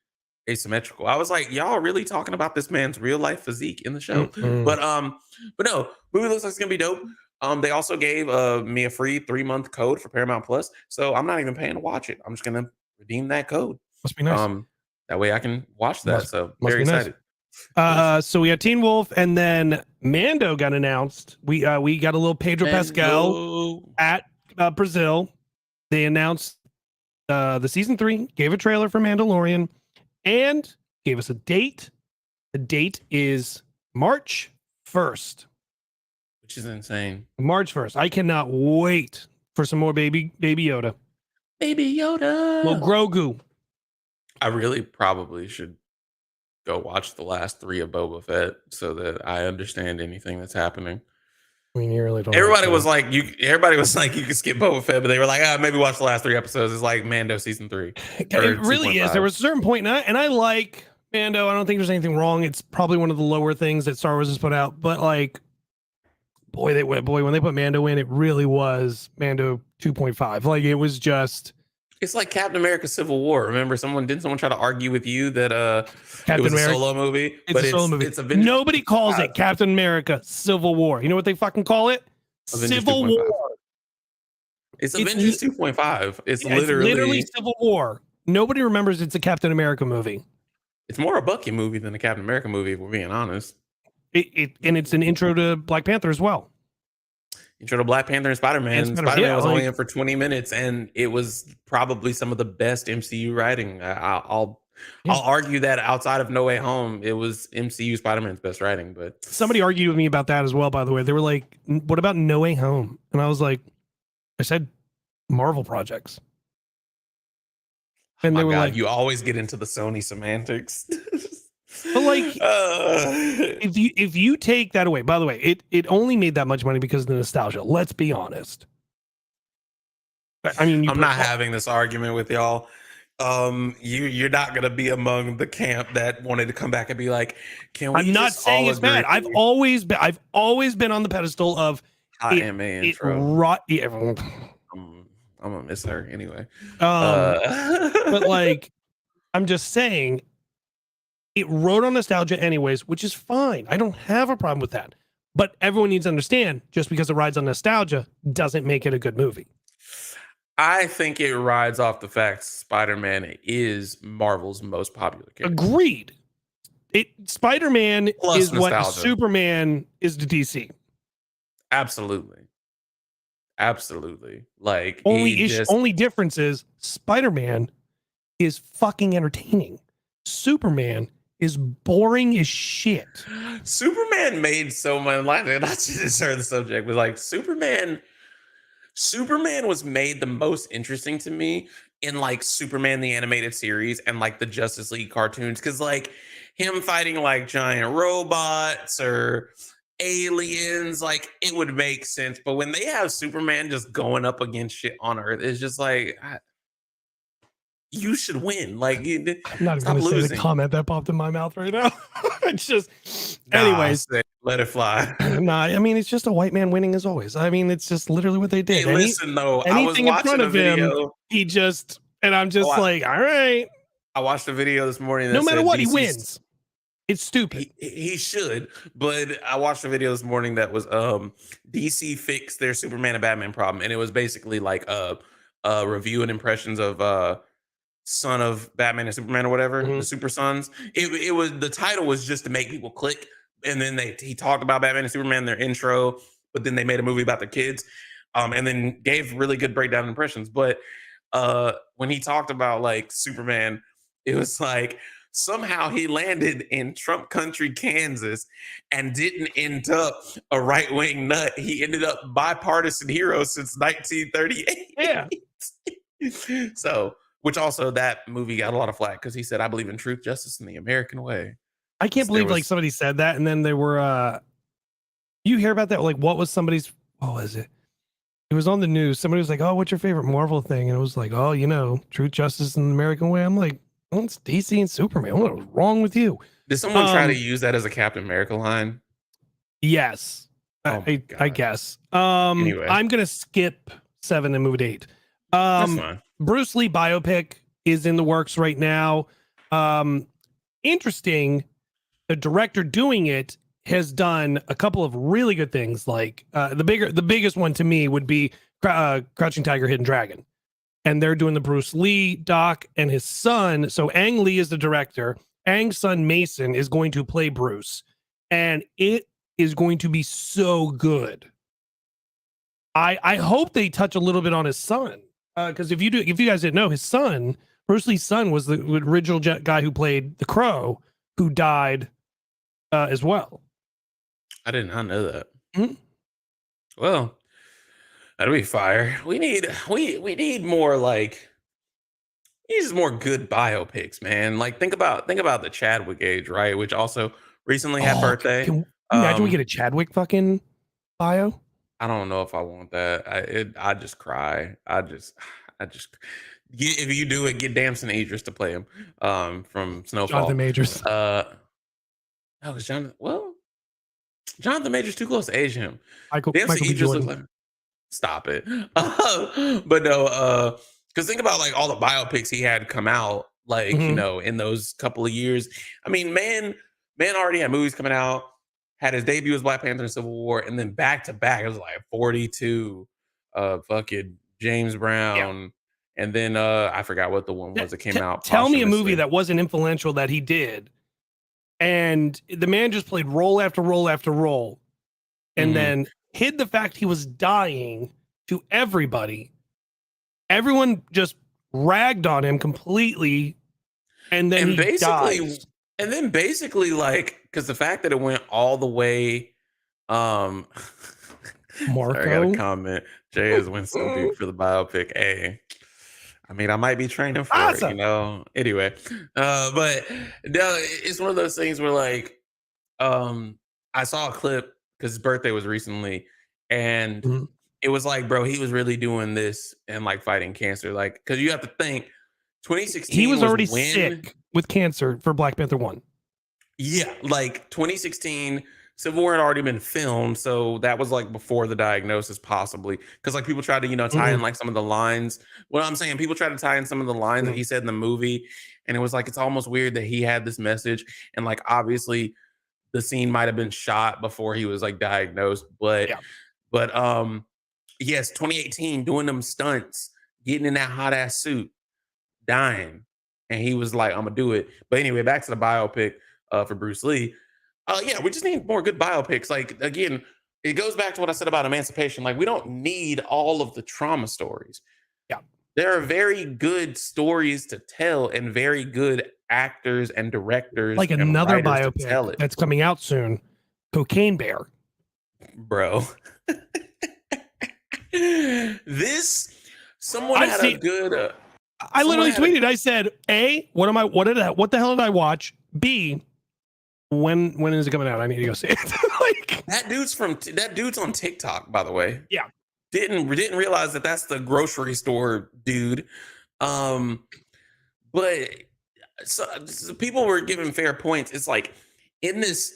asymmetrical. I was like, y'all really talking about this man's real life physique in the show? But no, movie looks like it's gonna be dope. They also gave me a free 3-month code for Paramount Plus, so I'm not even paying to watch it. I'm just gonna redeem that code. Must be nice. That way I can watch that. So very excited. Nice. So we had Teen Wolf, and then Mando got announced. We got a little Pedro Pascal at Brazil. They announced the season 3, gave a trailer for Mandalorian, and gave us a date. The date is March 1st, which is insane. March 1st. I cannot wait for some more baby Yoda. Baby Yoda. Well, Grogu. I really probably should go watch the last 3 of Boba Fett so that I understand anything that's happening. I mean, you really don't. Everybody was like, you can skip Boba Fett, but they were like, maybe watch the last 3 episodes. It's like Mando season 3. It really is. There was a certain point, and I like Mando. I don't think there's anything wrong. It's probably one of the lower things that Star Wars has put out. But like, when they put Mando in, it really was Mando 2.5. Like, it was just. It's like Captain America: Civil War. Remember, someone try to argue with you that it was a solo movie? It's a solo movie. It's Avengers. Nobody calls it Captain America: Civil War. You know what they fucking call it? Avengers Civil 2.5. War. It's Avengers 2.5. It's literally Civil War. Nobody remembers it's a Captain America movie. It's more a Bucky movie than a Captain America movie, if we're being honest. And it's an intro to Black Panther as well. Intro to Black Panther and Spider-Man. Spider-Man was only in for 20 minutes, and it was probably some of the best MCU writing. I'll argue that outside of No Way Home, it was MCU Spider-Man's best writing. But somebody argued with me about that as well, by the way. They were like, what about No Way Home? And I said Marvel projects. And they were like, you always get into the Sony semantics. But like, if you take that away, by the way, it only made that much money because of the nostalgia. Let's be honest. I mean, I'm not having this argument with y'all. You're not gonna be among the camp that wanted to come back and be like, "Can we?" I'm not saying it's bad. I've always been on the pedestal of AMA intro. I'm gonna miss her anyway. But like, I'm just saying. It rode on nostalgia anyways, which is fine. I don't have a problem with that. But everyone needs to understand, just because it rides on nostalgia doesn't make it a good movie. I think it rides off the fact Spider-Man is Marvel's most popular character. Agreed. Spider-Man Plus is nostalgia. What Superman is to DC. Absolutely. Like, only difference is Spider-Man is fucking entertaining. Superman is boring as shit. Superman made so much. Not to insert the subject, but like Superman was made the most interesting to me in like Superman the animated series and like the Justice League cartoons, because like him fighting like giant robots or aliens, like it would make sense. But when they have Superman just going up against shit on Earth, it's just like. You should win. Like, I'm not even going to say the comment that popped in my mouth right now. It's just, anyways, let it fly. Nah, I mean, it's just a white man winning as always. I mean, it's just literally what they did. Hey, listen, though, anything I was in front of him, he just, and I'm just like, all right. I watched a video this morning. That no matter what, DC, he wins. It's stupid. He should, but I watched a video this morning that was DC fixed their Superman and Batman problem, and it was basically like a review and impressions of Son of Batman and Superman or whatever, the Super Sons. It was, the title was just to make people click, and then he talked about Batman and Superman in their intro, but then they made a movie about their kids, and then gave really good breakdown impressions. But when he talked about like Superman, it was like somehow he landed in Trump country, Kansas, and didn't end up a right-wing nut. He ended up bipartisan hero since 1938. Yeah. So. Which also, that movie got a lot of flack because he said, "I believe in truth, justice, and the American way." I can't believe like somebody said that, and then they were. You hear about that? Like, what was it? It was on the news. Somebody was like, "Oh, what's your favorite Marvel thing?" And it was like, "Oh, truth, justice, and the American way." I'm like, "Oh, it's DC and Superman. What was wrong with you?" Did someone try to use that as a Captain America line? Yes, I guess. Anyway, I'm gonna skip 7 and move to 8. That's fine. Bruce Lee biopic is in the works right now. Interesting. The director doing it has done a couple of really good things. Like the biggest one to me would be Crouching Tiger, Hidden Dragon. And they're doing the Bruce Lee doc, and his son. So Ang Lee is the director. Ang's son Mason is going to play Bruce, and it is going to be so good. I hope they touch a little bit on his son. Because if you guys didn't know, his son, Bruce Lee's son, was the original guy who played the Crow, who died as well. I did not know that. Mm-hmm. Well, that'll be fire. We need more like needs more good biopics, man. Like think about the Chadwick age, right? Which also recently had birthday. Can you imagine we get a Chadwick fucking bio? I don't know if I want that. I just cry. I just if you do it, get Damson Idris to play him. From Snowfall. Jonathan Majors. That was Jonathan. Well, Jonathan Majors too close to age him. Michael Damson B. Idris Jordan. looks like. Stop it. But no, because think about like all the biopics he had come out, like you know, in those couple of years. I mean, man already had movies coming out. Had his debut as Black Panther in Civil War, and then back to back, it was like 42, fucking James Brown, and then I forgot what the one was that came out. Tell me a movie that wasn't influential that he did, and the man just played role after role after role, and then hid the fact he was dying to everybody. Everyone just ragged on him completely, and then he dies. And then basically, like, because the fact that it went all the way, Marco, sorry, I got a comment. Jay has went so deep for the biopic. Hey, I mean, I might be training for it, you know. Anyway, but no, it's one of those things where, like, I saw a clip because his birthday was recently, and it was like, bro, he was really doing this and like fighting cancer, like, because you have to think, 2016 he was already sick with cancer for Black Panther 1. Yeah, like 2016, Civil War had already been filmed, so that was like before the diagnosis, possibly, because like people tried to, you know, tie in like some of the lines. What I'm saying, people tried to tie in some of the lines that he said in the movie, and it was like it's almost weird that he had this message, and like obviously the scene might have been shot before he was like diagnosed, but yes, 2018, doing them stunts, getting in that hot ass suit, dying, and he was like, I'm gonna do it. But anyway, back to the biopic for Bruce Lee. Yeah, we just need more good biopics. Like, again, it goes back to what I said about emancipation. Like, we don't need all of the trauma stories. Yeah, there are very good stories to tell and very good actors and directors, like and another writers to tell biopic it. that's coming out soon, Cocaine Bear, bro. Someone had a good I literally tweeted, I said, A, what the hell did I watch? B, when is it coming out? I need to go see it. Like, that dude's on TikTok, by the way. Yeah. Didn't realize that that's the grocery store dude. But so people were giving fair points. It's like in this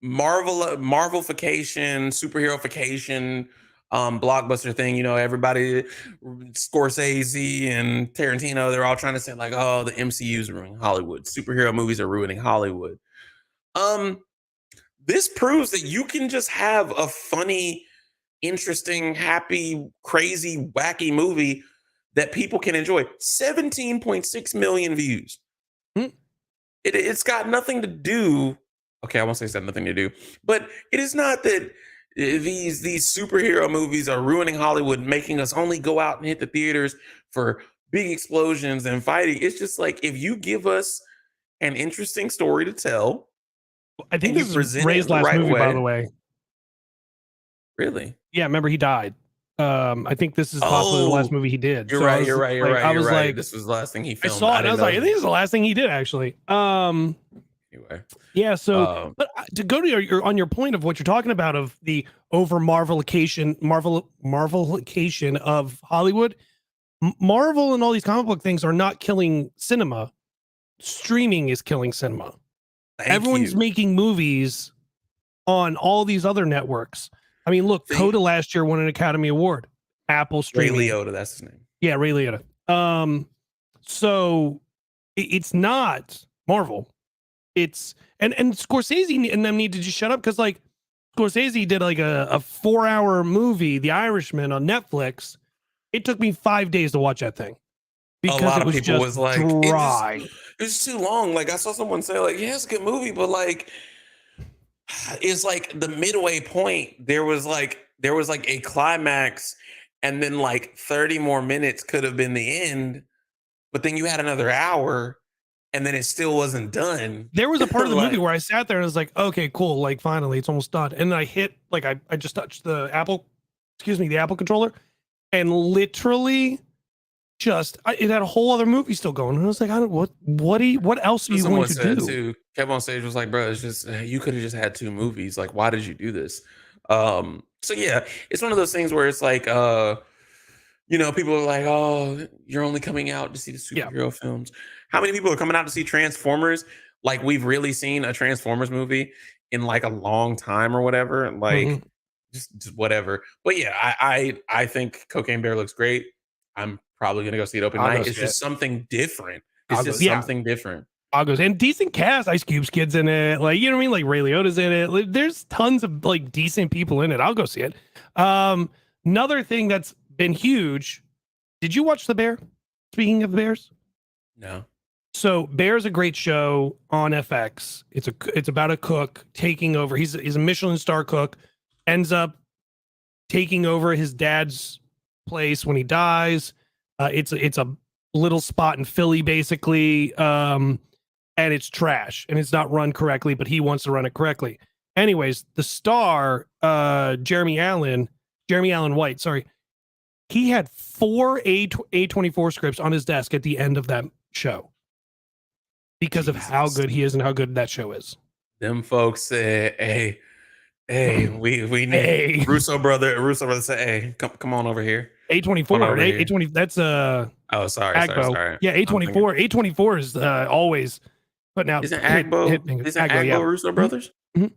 Marvelification, superheroification, blockbuster thing, you know, everybody, Scorsese and Tarantino, they're all trying to say like, oh, the MCU is ruining Hollywood. Superhero movies are ruining Hollywood. This proves that you can just have a funny, interesting, happy, crazy, wacky movie that people can enjoy. 17.6 million views. It's got nothing to do. Okay, I won't say it's got nothing to do, but it is not that these superhero movies are ruining Hollywood, making us only go out and hit the theaters for big explosions and fighting. It's just like, if you give us an interesting story to tell, I think this is Ray's last movie, by the way. Really? Yeah, remember he died. I think this is possibly the last movie he did. You're right. I was like, this was the last thing he filmed. I saw it. And I was like, I think this is the last thing he did, actually. Anyway. Yeah. So, but to go to your point of what you're talking about of the over Marvelification of Hollywood, Marvel and all these comic book things are not killing cinema. Streaming is killing cinema. Everyone's making movies on all these other networks. I mean, look, Coda last year won an Academy Award. Apple streaming. Ray Liotta, that's his name. Yeah, Ray Liotta. So it's not Marvel. It's and Scorsese and them need to just shut up, because like Scorsese did like a 4-hour movie, The Irishman, on Netflix. It took me 5 days to watch that thing because a lot it was of people just was like dry. It was too long. Like, I saw someone say like, yeah, it's a good movie, but like, it's like the midway point, there was like a climax, and then like 30 more minutes could have been the end, but then you had another hour, and then it still wasn't done. There was a part of the movie where I sat there and I was like, okay, cool, like finally it's almost done. And then I hit, like, I just touched the Apple controller, and literally it had a whole other movie still going. And I was like, what else are you going to do? Too, Kev on stage was like, bro, it's just, you could have just had 2 movies. Like, why did you do this? So yeah, it's one of those things where it's like, people are like, oh, you're only coming out to see the superhero films. How many people are coming out to see Transformers? Like, we've really seen a Transformers movie in like a long time or whatever. Like, just whatever. But yeah, I think Cocaine Bear looks great. I'm probably gonna go see it open night. It's just something different. It's just something different. And decent cast. Ice Cube's kids in it. Like, you know what I mean? Like Ray Liotta's in it. Like, there's tons of like decent people in it. I'll go see it. Another thing that's been huge. Did you watch The Bear? Speaking of Bears? No. So Bear's a great show on FX. It's about a cook taking over. He's a Michelin star cook, ends up taking over his dad's place when he dies. It's a little spot in Philly, basically, and it's trash and it's not run correctly, but he wants to run it correctly. Anyways, the star, Jeremy Allen White, sorry, he had 4 A24 scripts on his desk at the end of that show because of how good he is and how good that show is. Them folks said, hey, we need Russo brother said, hey, come on over here. A24, A20, that's oh, sorry. Yeah, A24. A24 is always putting out. Isn't Agbo Russo brothers? Mm-hmm.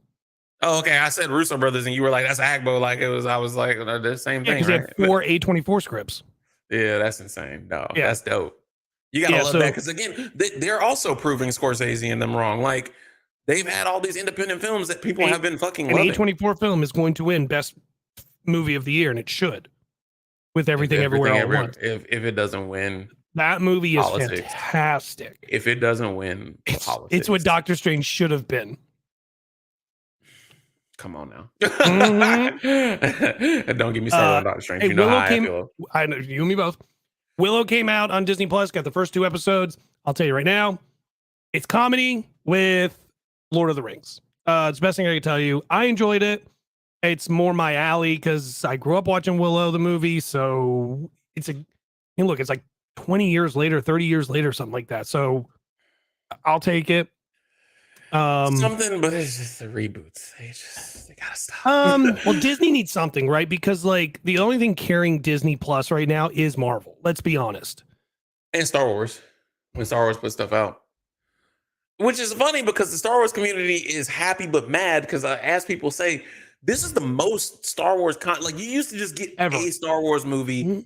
Oh, okay. I said Russo brothers, and you were like, "That's Agbo." Like I was like, the same thing. Right? Had 4 A24 scripts. Yeah, that's insane. No, that's dope. You gotta love that because again, they're also proving Scorsese and them wrong. Like they've had all these independent films that people have been fucking loving. An A24 film is going to win Best Movie of the Year, and it should. With everything everywhere all at once. If it doesn't win, that movie is fantastic. If it doesn't win, it's what Doctor Strange should have been. Come on now. Mm-hmm. Don't get me started on Doctor Strange. You know how I feel. I know, you and me both. Willow came out on Disney Plus, got the first 2 episodes. I'll tell you right now, it's comedy with Lord of the Rings. It's the best thing I can tell you. I enjoyed it. It's more my alley because I grew up watching Willow, the movie. So it's it's like 20 years later, 30 years later, something like that. So I'll take it. Something, but it's just the reboots. They gotta stop. Well, Disney needs something, right? Because like the only thing carrying Disney Plus right now is Marvel. Let's be honest. And Star Wars. When Star Wars put stuff out. Which is funny because the Star Wars community is happy but mad because as people say, this is the most Star Wars like you used to just get a Star Wars movie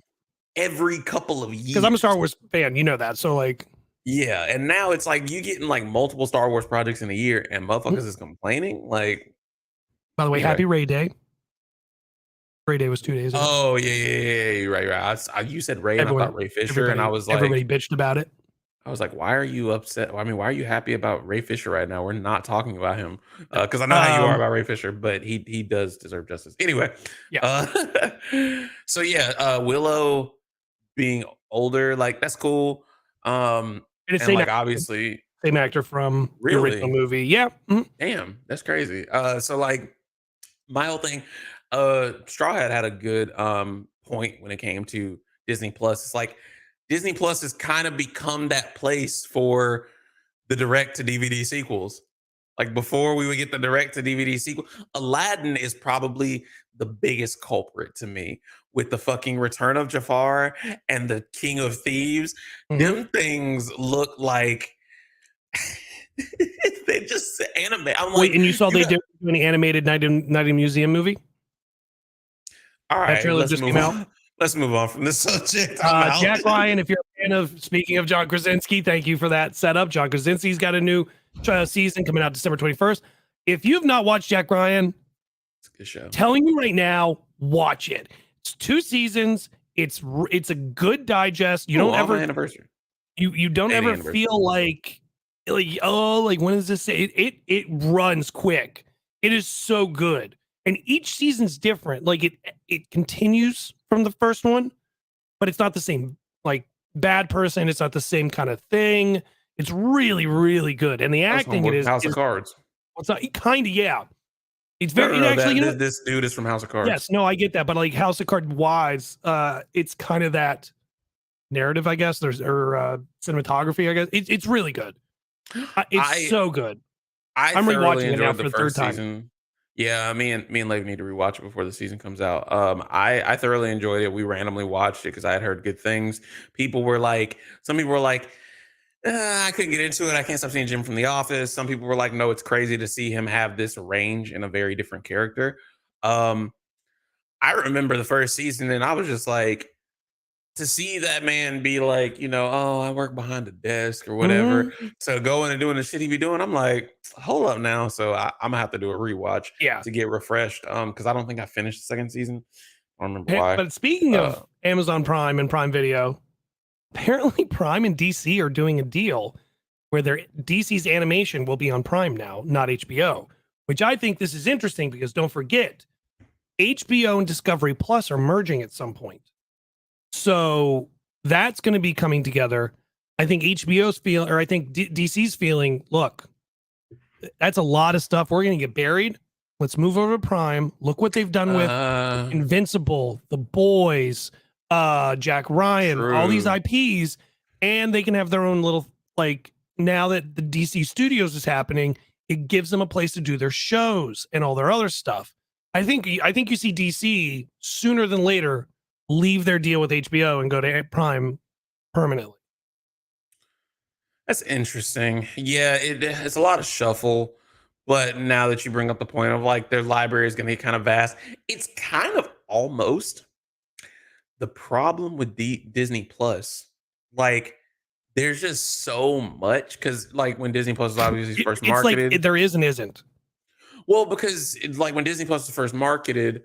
every couple of years. Because I'm a Star Wars fan, you know that. So like, yeah, and now it's like you getting like multiple Star Wars projects in a year, and motherfuckers is complaining. Like, by the way, happy Ray Day. Ray Day was 2 days ago. Oh yeah, right. You said Ray, and I thought Ray Fisher, and I was like, everybody bitched about it. I was like, why are you upset? I mean, why are you happy about Ray Fisher right now? We're not talking about him because I know how you are about Ray Fisher, but he does deserve justice. Anyway, so yeah, Willow being older, like that's cool. And it's like obviously same actor from the original movie. Yeah. Mm-hmm. Damn, that's crazy. So like my whole thing, Straw Hat had a good point when it came to Disney Plus. It's like Disney Plus has kind of become that place for the direct to DVD sequels. Like before we would get the direct to DVD sequel, Aladdin is probably the biggest culprit to me with the fucking Return of Jafar and the King of Thieves. Mm-hmm. Them things look like they just animate. I'm like, and you saw they did an animated Night in Museum movie? All right, that trailer just came out. Let's move on from this subject. Jack Ryan, if you're a fan of, speaking of John Krasinski, thank you for that setup. John Krasinski's got a new season coming out December 21st. If you've not watched Jack Ryan, it's a good show. Telling you right now, watch it. It's 2 seasons. It's a good digest. You don't ever anniversary. You don't ever feel like when is this? It runs quick. It is so good, and each season's different. Like it continues from the first one, but it's not the same. Like Bad Person, it's not the same kind of thing. It's really, really good, and the acting it is House of Cards. It's not kind of It's very this dude is from House of Cards. Yes, no, I get that, but like House of Cards wise, it's kind of that narrative, I guess. Cinematography, I guess. It's really good. It's so good. I'm rewatching it now for the third time. Season. Yeah, me and Lev need to rewatch it before the season comes out. I thoroughly enjoyed it. We randomly watched it because I had heard good things. Some people were like, I couldn't get into it. I can't stop seeing Jim from The Office. Some people were like, no, it's crazy to see him have this range in a very different character. I remember the first season and I was just like, to see that man be like, oh, I work behind the desk or whatever. Mm-hmm. So going and doing the shit he be doing, I'm like, hold up now. So I'm gonna have to do a rewatch to get refreshed. Because I don't think I finished the second season. I don't remember why. But speaking of Amazon Prime and Prime Video, apparently Prime and DC are doing a deal where DC's animation will be on Prime now, not HBO, which I think this is interesting because don't forget, HBO and Discovery Plus are merging at some point. So that's going to be coming together. I think HBO's feeling, or I think DC's feeling, look, that's a lot of stuff. We're going to get buried. Let's move over to Prime. Look what they've done with Invincible, The Boys, Jack Ryan, all these IPs, and they can have their own little, like, now that the DC Studios is happening, it gives them a place to do their shows and all their other stuff. I think you see DC sooner than later leave their deal with HBO and go to Prime permanently. That's interesting. Yeah, it's a lot of shuffle. But now that you bring up the point of like their library is going to be kind of vast, it's kind of almost the problem with Disney Plus. Like, there's just so much because like when Disney Plus was obviously first marketed, like there is and isn't. Well, because like when Disney Plus was first marketed,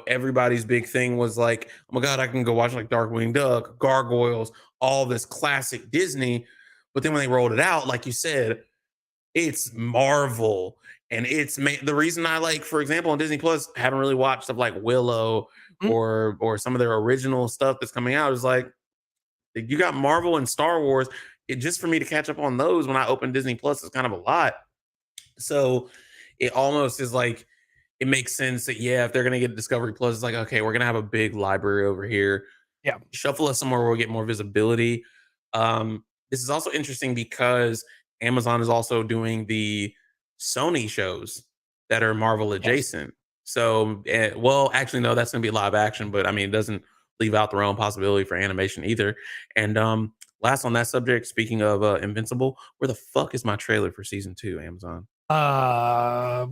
everybody's big thing was like, oh my God, I can go watch like Darkwing Duck, Gargoyles, all this classic Disney. But then when they rolled it out, like you said, it's Marvel. And it's the reason I like, for example, on Disney Plus, haven't really watched stuff like Willow or some of their original stuff that's coming out is like, you got Marvel and Star Wars. Just for me to catch up on those when I open Disney Plus is kind of a lot. So it almost is like, it makes sense that, if they're going to get Discovery Plus, it's like, okay, we're going to have a big library over here. Yeah. Shuffle us somewhere where we'll get more visibility. This is also interesting because Amazon is also doing the Sony shows that are Marvel adjacent. Yes. So, actually, no, that's going to be live action, but I mean, it doesn't leave out the realm possibility for animation either. And last on that subject, speaking of Invincible, where the fuck is my trailer for season 2, Amazon? I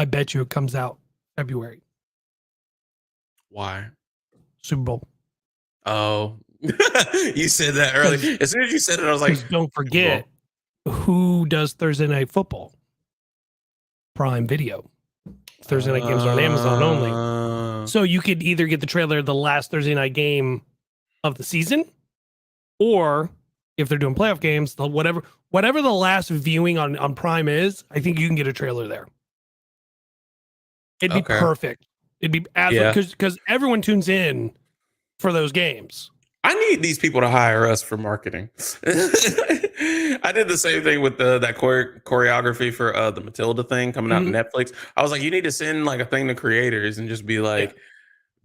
bet you it comes out February. Why? Super Bowl. Oh, you said that early. As soon as you said it, I was like, don't forget who does Thursday Night Football? Prime Video. Thursday night games are on Amazon only. So you could either get the trailer of the last Thursday night game of the season, or if they're doing playoff games, whatever the last viewing on Prime is, I think you can get a trailer there. It'd be perfect. It'd be absolutely because everyone tunes in for those games. I need these people to hire us for marketing. I did the same thing with that choreography for the Matilda thing coming out on Netflix. I was like, you need to send like a thing to creators and just be like,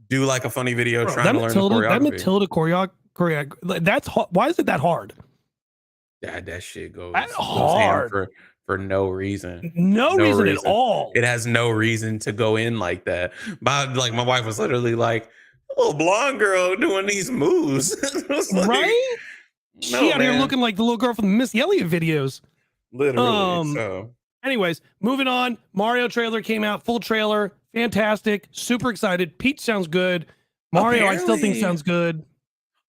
do like a funny video trying to learn the choreography. That Matilda choreography, that's why is it that hard? That shit goes hard for no reason. No reason at all. It has no reason to go in like that. My wife was literally like, a little blonde girl doing these moves. Like, right? She out here looking like the little girl from the Missy Elliott videos. Literally. So anyways, moving on. Mario trailer came out, full trailer. Fantastic. Super excited. Peach sounds good. Mario, I still think sounds good.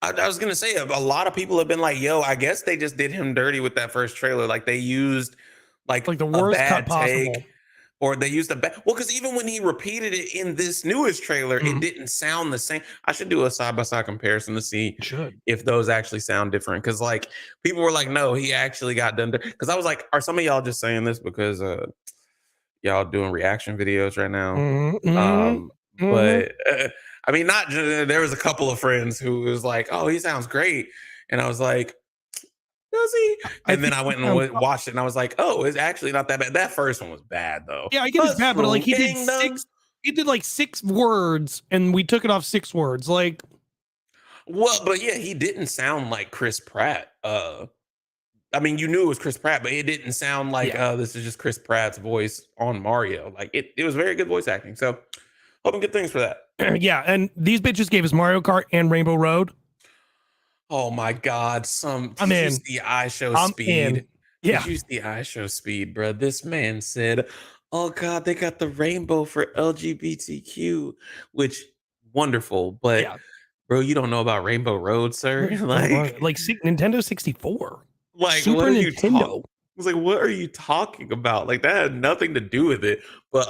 I was going to say, a lot of people have been like, yo, I guess they just did him dirty with that first trailer. Like they used like the worst cut possible. Or they used because even when he repeated it in this newest trailer, it didn't sound the same. I should do a side-by-side comparison to see if those actually sound different. Because like people were like, no, he actually got done. Because I was like, are some of y'all just saying this because y'all doing reaction videos right now? But I mean, not just, there was a couple of friends who was like, oh, he sounds great. And I was like, does he? And then I went and watched it and I was like, oh, it's actually not that bad. That first one was bad though. Yeah, I get it's bad, but like he did like 6 words and we took it off 6 words. Like, Well, but yeah, he didn't sound like Chris Pratt. I mean, you knew it was Chris Pratt, but it didn't sound like this is just Chris Pratt's voice on Mario. Like it was very good voice acting. So hoping good things for that. Yeah, and these bitches gave us Mario Kart and Rainbow Road. Oh my God! I'm did you in. see iShow I'm Speed? in. Yeah. Did you see iShow Speed, bro? This man said, "Oh God, they got the rainbow for LGBTQ," which wonderful, but Yeah. bro, you don't know about Rainbow Road, sir. Nintendo 64. Like Super what are you Nintendo. I was like, what are you talking about? Like that had nothing to do with it. But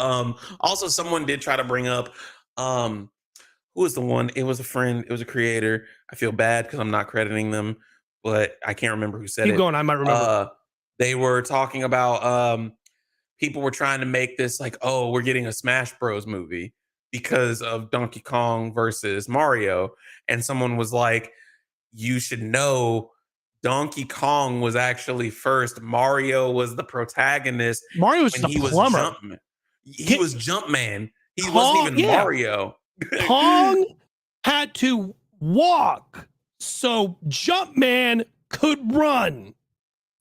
also someone did try to bring up who was the one? It was a friend, it was a creator. I feel bad because I'm not crediting them, but I can't remember who said it. Keep going, I might remember. They were talking about people were trying to make this like, oh, we're getting a Smash Bros movie because of Donkey Kong versus Mario. And someone was like, you should know Donkey Kong was actually first. Mario was the protagonist. Mario was the plumber. Jumpman. He was Jumpman. He Kong, wasn't even Mario. Kong had to walk so Jumpman could run.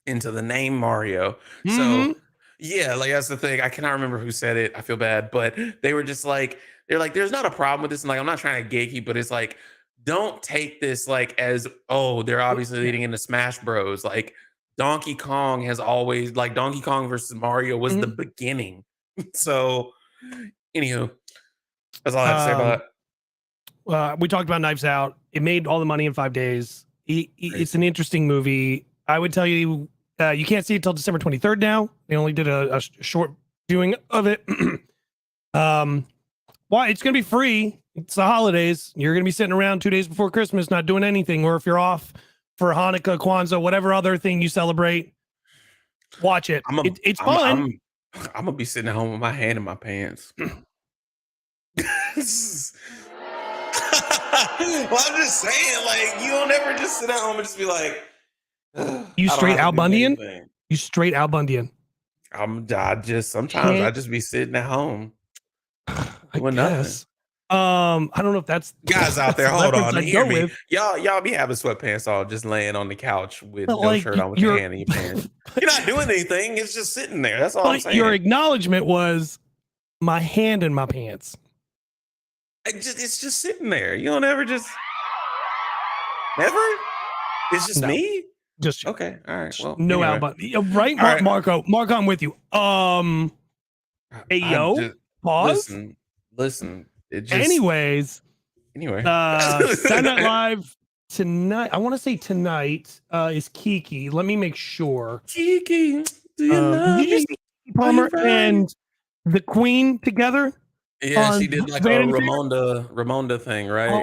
Into the name Mario. Mm-hmm. So yeah, like that's the thing. I cannot remember who said it. I feel bad, but they were just like, they're like, there's not a problem with this. And like, I'm not trying to gatekeep, but it's like, don't take this like as, oh, they're obviously leading into Smash Bros. Like Donkey Kong has always, like Donkey Kong versus Mario was the beginning. So anywho, that's all I have to say about it. We talked about Knives Out. It made all the money in 5 days. It's an interesting movie. I would tell you, you can't see it till December 23rd now. They only did a short viewing of it. Why? It's going to be free. It's the holidays. You're going to be sitting around 2 days before Christmas not doing anything. Or if you're off for Hanukkah, Kwanzaa, whatever other thing you celebrate, watch it. It's fun. I'm going to be sitting at home with my hand in my pants. Well, I'm just saying, like, you don't ever just sit at home and just be like, you straight Al Bundian? You straight Al Bundian? Sometimes I just be sitting at home. I guess. I don't know if that's guys out there. Hold on, hear me. Y'all be having sweatpants on, just laying on the couch with no shirt on, with your hand in your pants. You're not doing anything. It's just sitting there. That's all I'm saying. Your acknowledgement was my hand in my pants. It's just sitting there. You don't ever just never. It's just me. Just okay. All right. Well, no anyway. Album. Right, right. Marco, I'm with you. Hey, yo, pause. Listen. Anyway. Saturday Night Live tonight. I want to say tonight is Kiki. Let me make sure. Kiki, do you love did you see Kiki Palmer and the Queen together? Yeah, she did like a Ramonda thing, right?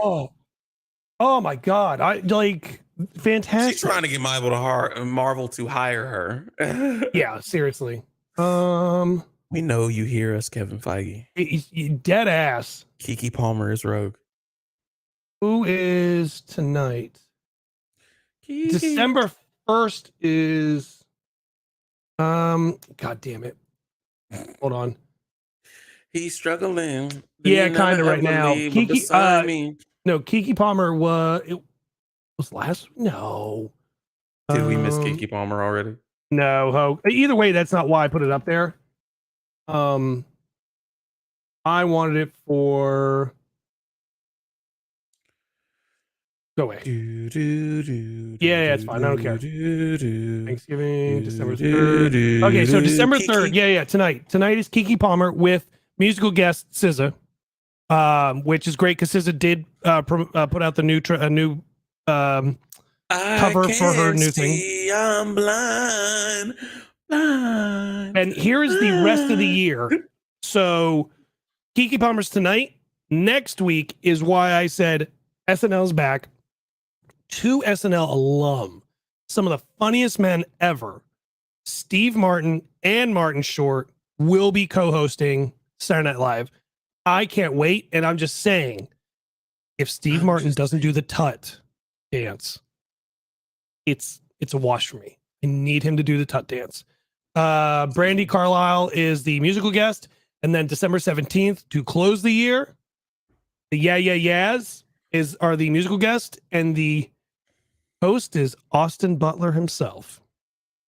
Oh my God! I like fantastic. She's trying to get Marvel to hire her. Yeah, seriously. We know you hear us, Kevin Feige. Dead ass. Kiki Palmer is rogue. Who is tonight? Kiki. December 1st is God damn it. Hold on. He's struggling. Yeah, kind of right now. Kiki No, Kiki Palmer was last. No. Did we miss Kiki Palmer already? No. Either way, that's not why I put it up there. I wanted it for. Go away. Yeah, it's fine. I don't care. Thanksgiving, December 3rd. Okay, so December 3rd. Yeah, tonight. Tonight is Kiki Palmer with musical guest SZA, which is great because SZA did put out the new cover for her new thing. I'm blind. And here is the rest of the year. So Kiki Palmer's tonight. Next week is why I said SNL's back. 2 SNL alum, some of the funniest men ever, Steve Martin and Martin Short, will be co-hosting Saturday Night Live. I can't wait, and I'm just saying, if Steve Martin doesn't do the tut dance, it's a wash for me. I need him to do the tut dance. Brandy Carlisle is the musical guest, and then December 17th to close the year, the Yeah Yeah Yeahs are the musical guest, and the host is Austin Butler himself,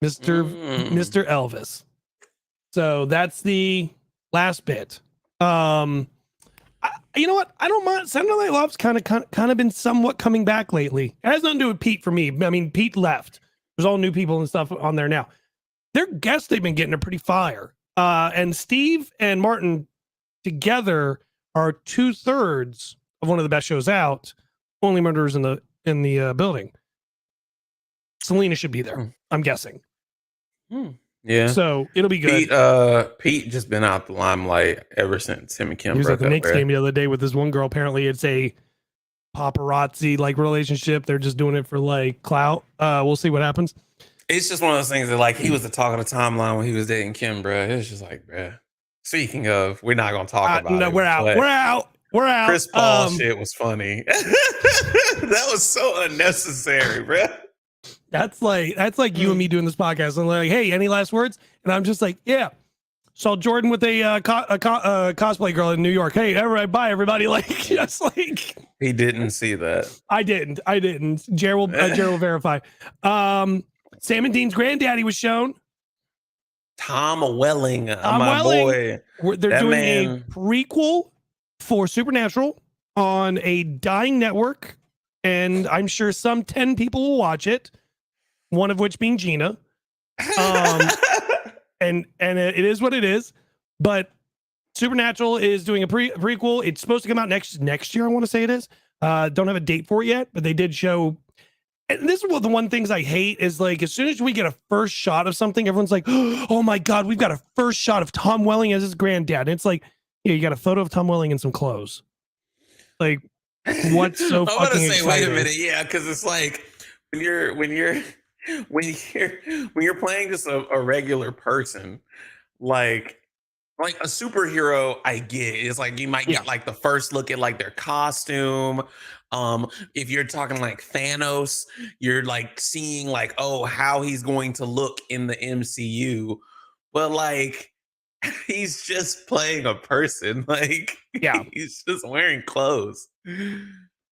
Mr. Elvis. So that's the last bit. You know what? I don't mind. Saturday Night Live's kind of been somewhat coming back lately. It has nothing to do with Pete for me. I mean, Pete left. There's all new people and stuff on there now. Their guests they've been getting are pretty fire. And Steve and Martin together are 2/3 of one of the best shows out. Only Murderers in the Building. Selena should be there. I'm guessing. Yeah. So it'll be good. Pete just been out the limelight ever since him and Kim. He was at the Knicks game the other day with this one girl. Apparently, it's a paparazzi like relationship. They're just doing it for like clout. We'll see what happens. It's just one of those things that like he was the talk of the timeline when he was dating Kim, bro. It's just like, bro. Speaking of, we're not gonna talk about no, it. We're out. Chris Paul shit was funny. That was so unnecessary, bro. That's like you and me doing this podcast and like, hey, any last words? And I'm just like, yeah. Saw Jordan with a cosplay girl in New York. Hey, everybody, bye, everybody. Like, just like he didn't see that. I didn't. Jared will verify. Sam and Dean's granddaddy was shown. Tom Welling, my boy. They're doing a prequel for Supernatural on a dying network, and I'm sure some 10 people will watch it. One of which being Gina. And it is what it is. But Supernatural is doing a prequel. It's supposed to come out next year. I want to say it is. Don't have a date for it yet, but they did show. And this is one of the one things I hate is like as soon as we get a first shot of something, everyone's like, "Oh my god, we've got a first shot of Tom Welling as his granddad." And it's like, yeah, you got a photo of Tom Welling in some clothes. Like, what's so fucking exciting? Wait a minute, yeah, because it's like when you're playing just a regular person, like a superhero, I get it. It's like you might get like the first look at like their costume. If you're talking like Thanos, you're like seeing like, oh, how he's going to look in the MCU. But like he's just playing a person. Like he's just wearing clothes.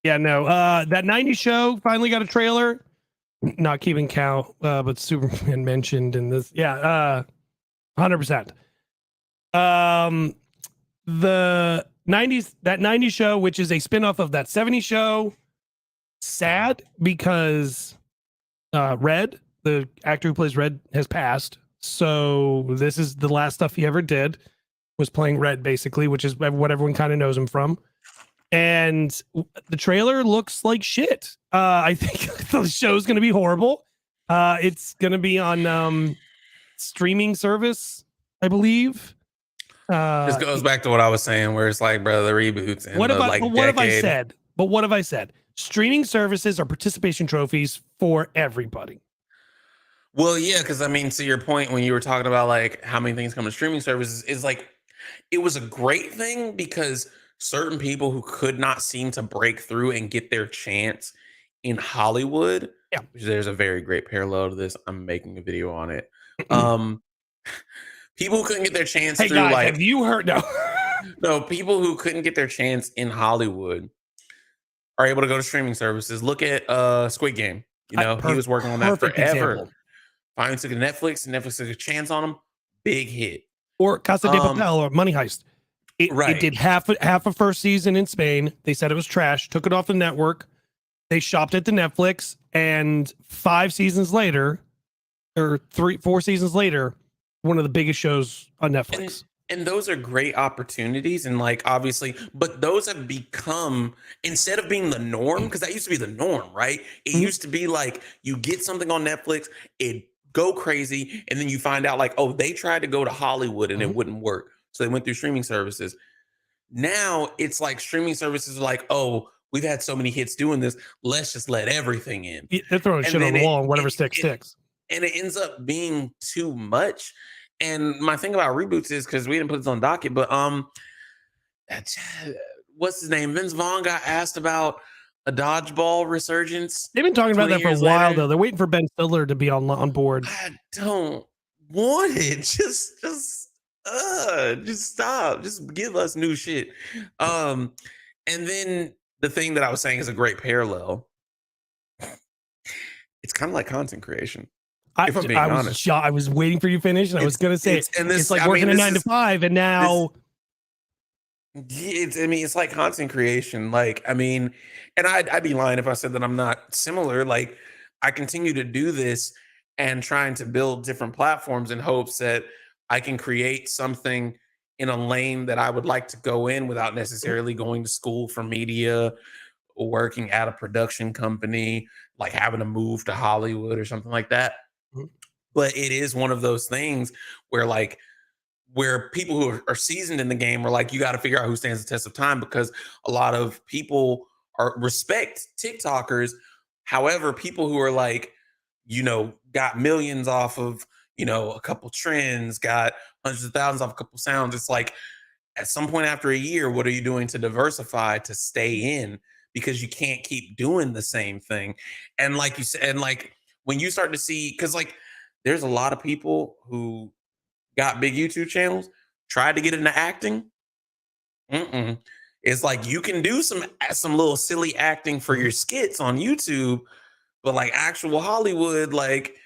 Yeah, no. That 90s show finally got a trailer. Not keeping count, but Superman mentioned in this. Yeah, 100%. The 90s show, which is a spinoff of that 70s show, sad because Red, the actor who plays Red, has passed. So this is the last stuff he ever did, was playing Red, basically, which is what everyone kind of knows him from. And the trailer looks like shit. I think the show's going to be horrible. It's going to be on streaming service, I believe. This goes back to what I was saying, where it's like, bro, the reboots. And what have I said? But what have I said? Streaming services are participation trophies for everybody. Well, yeah, because I mean, to your point, when you were talking about like how many things come to streaming services, is like it was a great thing because certain people who could not seem to break through and get their chance in Hollywood. Yeah, there's a very great parallel to this. I'm making a video on it. People who couldn't get their chance through, guys, like, have you heard? No, people who couldn't get their chance in Hollywood are able to go to streaming services. Look at Squid Game. You know, he was working on that forever. Example. Finally took it to Netflix, and Netflix took a chance on him. Big hit. Or Casa de Papel or Money Heist. It did half a first season in Spain. They said it was trash. Took it off the network. They shopped it to Netflix, and 5 seasons later, or 4 seasons later, one of the biggest shows on Netflix. And those are great opportunities, and like obviously, but those have become, instead of being the norm, because that used to be the norm, right? It used to be like you get something on Netflix, it go crazy, and then you find out like, oh, they tried to go to Hollywood and it wouldn't work. So they went through streaming services. Now it's like streaming services are like, oh, we've had so many hits doing this. Let's just let everything in. They're throwing shit on the wall and whatever sticks. And it ends up being too much. And my thing about reboots is, because we didn't put this on docket, but what's his name? Vince Vaughn got asked about a dodgeball resurgence. They've been talking about that for a while, though. They're waiting for Ben Stiller to be on board. I don't want it. Just stop. Just give us new shit. And then the thing that I was saying is a great parallel. It's kind of like content creation. If I'm being honest, I was waiting for you to finish, and I was gonna say it's like working a 9 to 5, and now it's like content creation. Like, I mean, and I'd be lying if I said that I'm not similar. Like, I continue to do this and trying to build different platforms in hopes that I can create something in a lane that I would like to go in without necessarily going to school for media or working at a production company, like having to move to Hollywood or something like that. But it is one of those things where like where people who are seasoned in the game are like, you got to figure out who stands the test of time, because a lot of people respect TikTokers. However, people who are like, got millions off of, a couple trends, got hundreds of thousands off a couple sounds. It's like at some point after a year, what are you doing to diversify, to stay in? Because you can't keep doing the same thing. And like you said, and like when you start to see, because like there's a lot of people who got big YouTube channels, tried to get into acting. It's like you can do some little silly acting for your skits on YouTube, but like actual Hollywood, like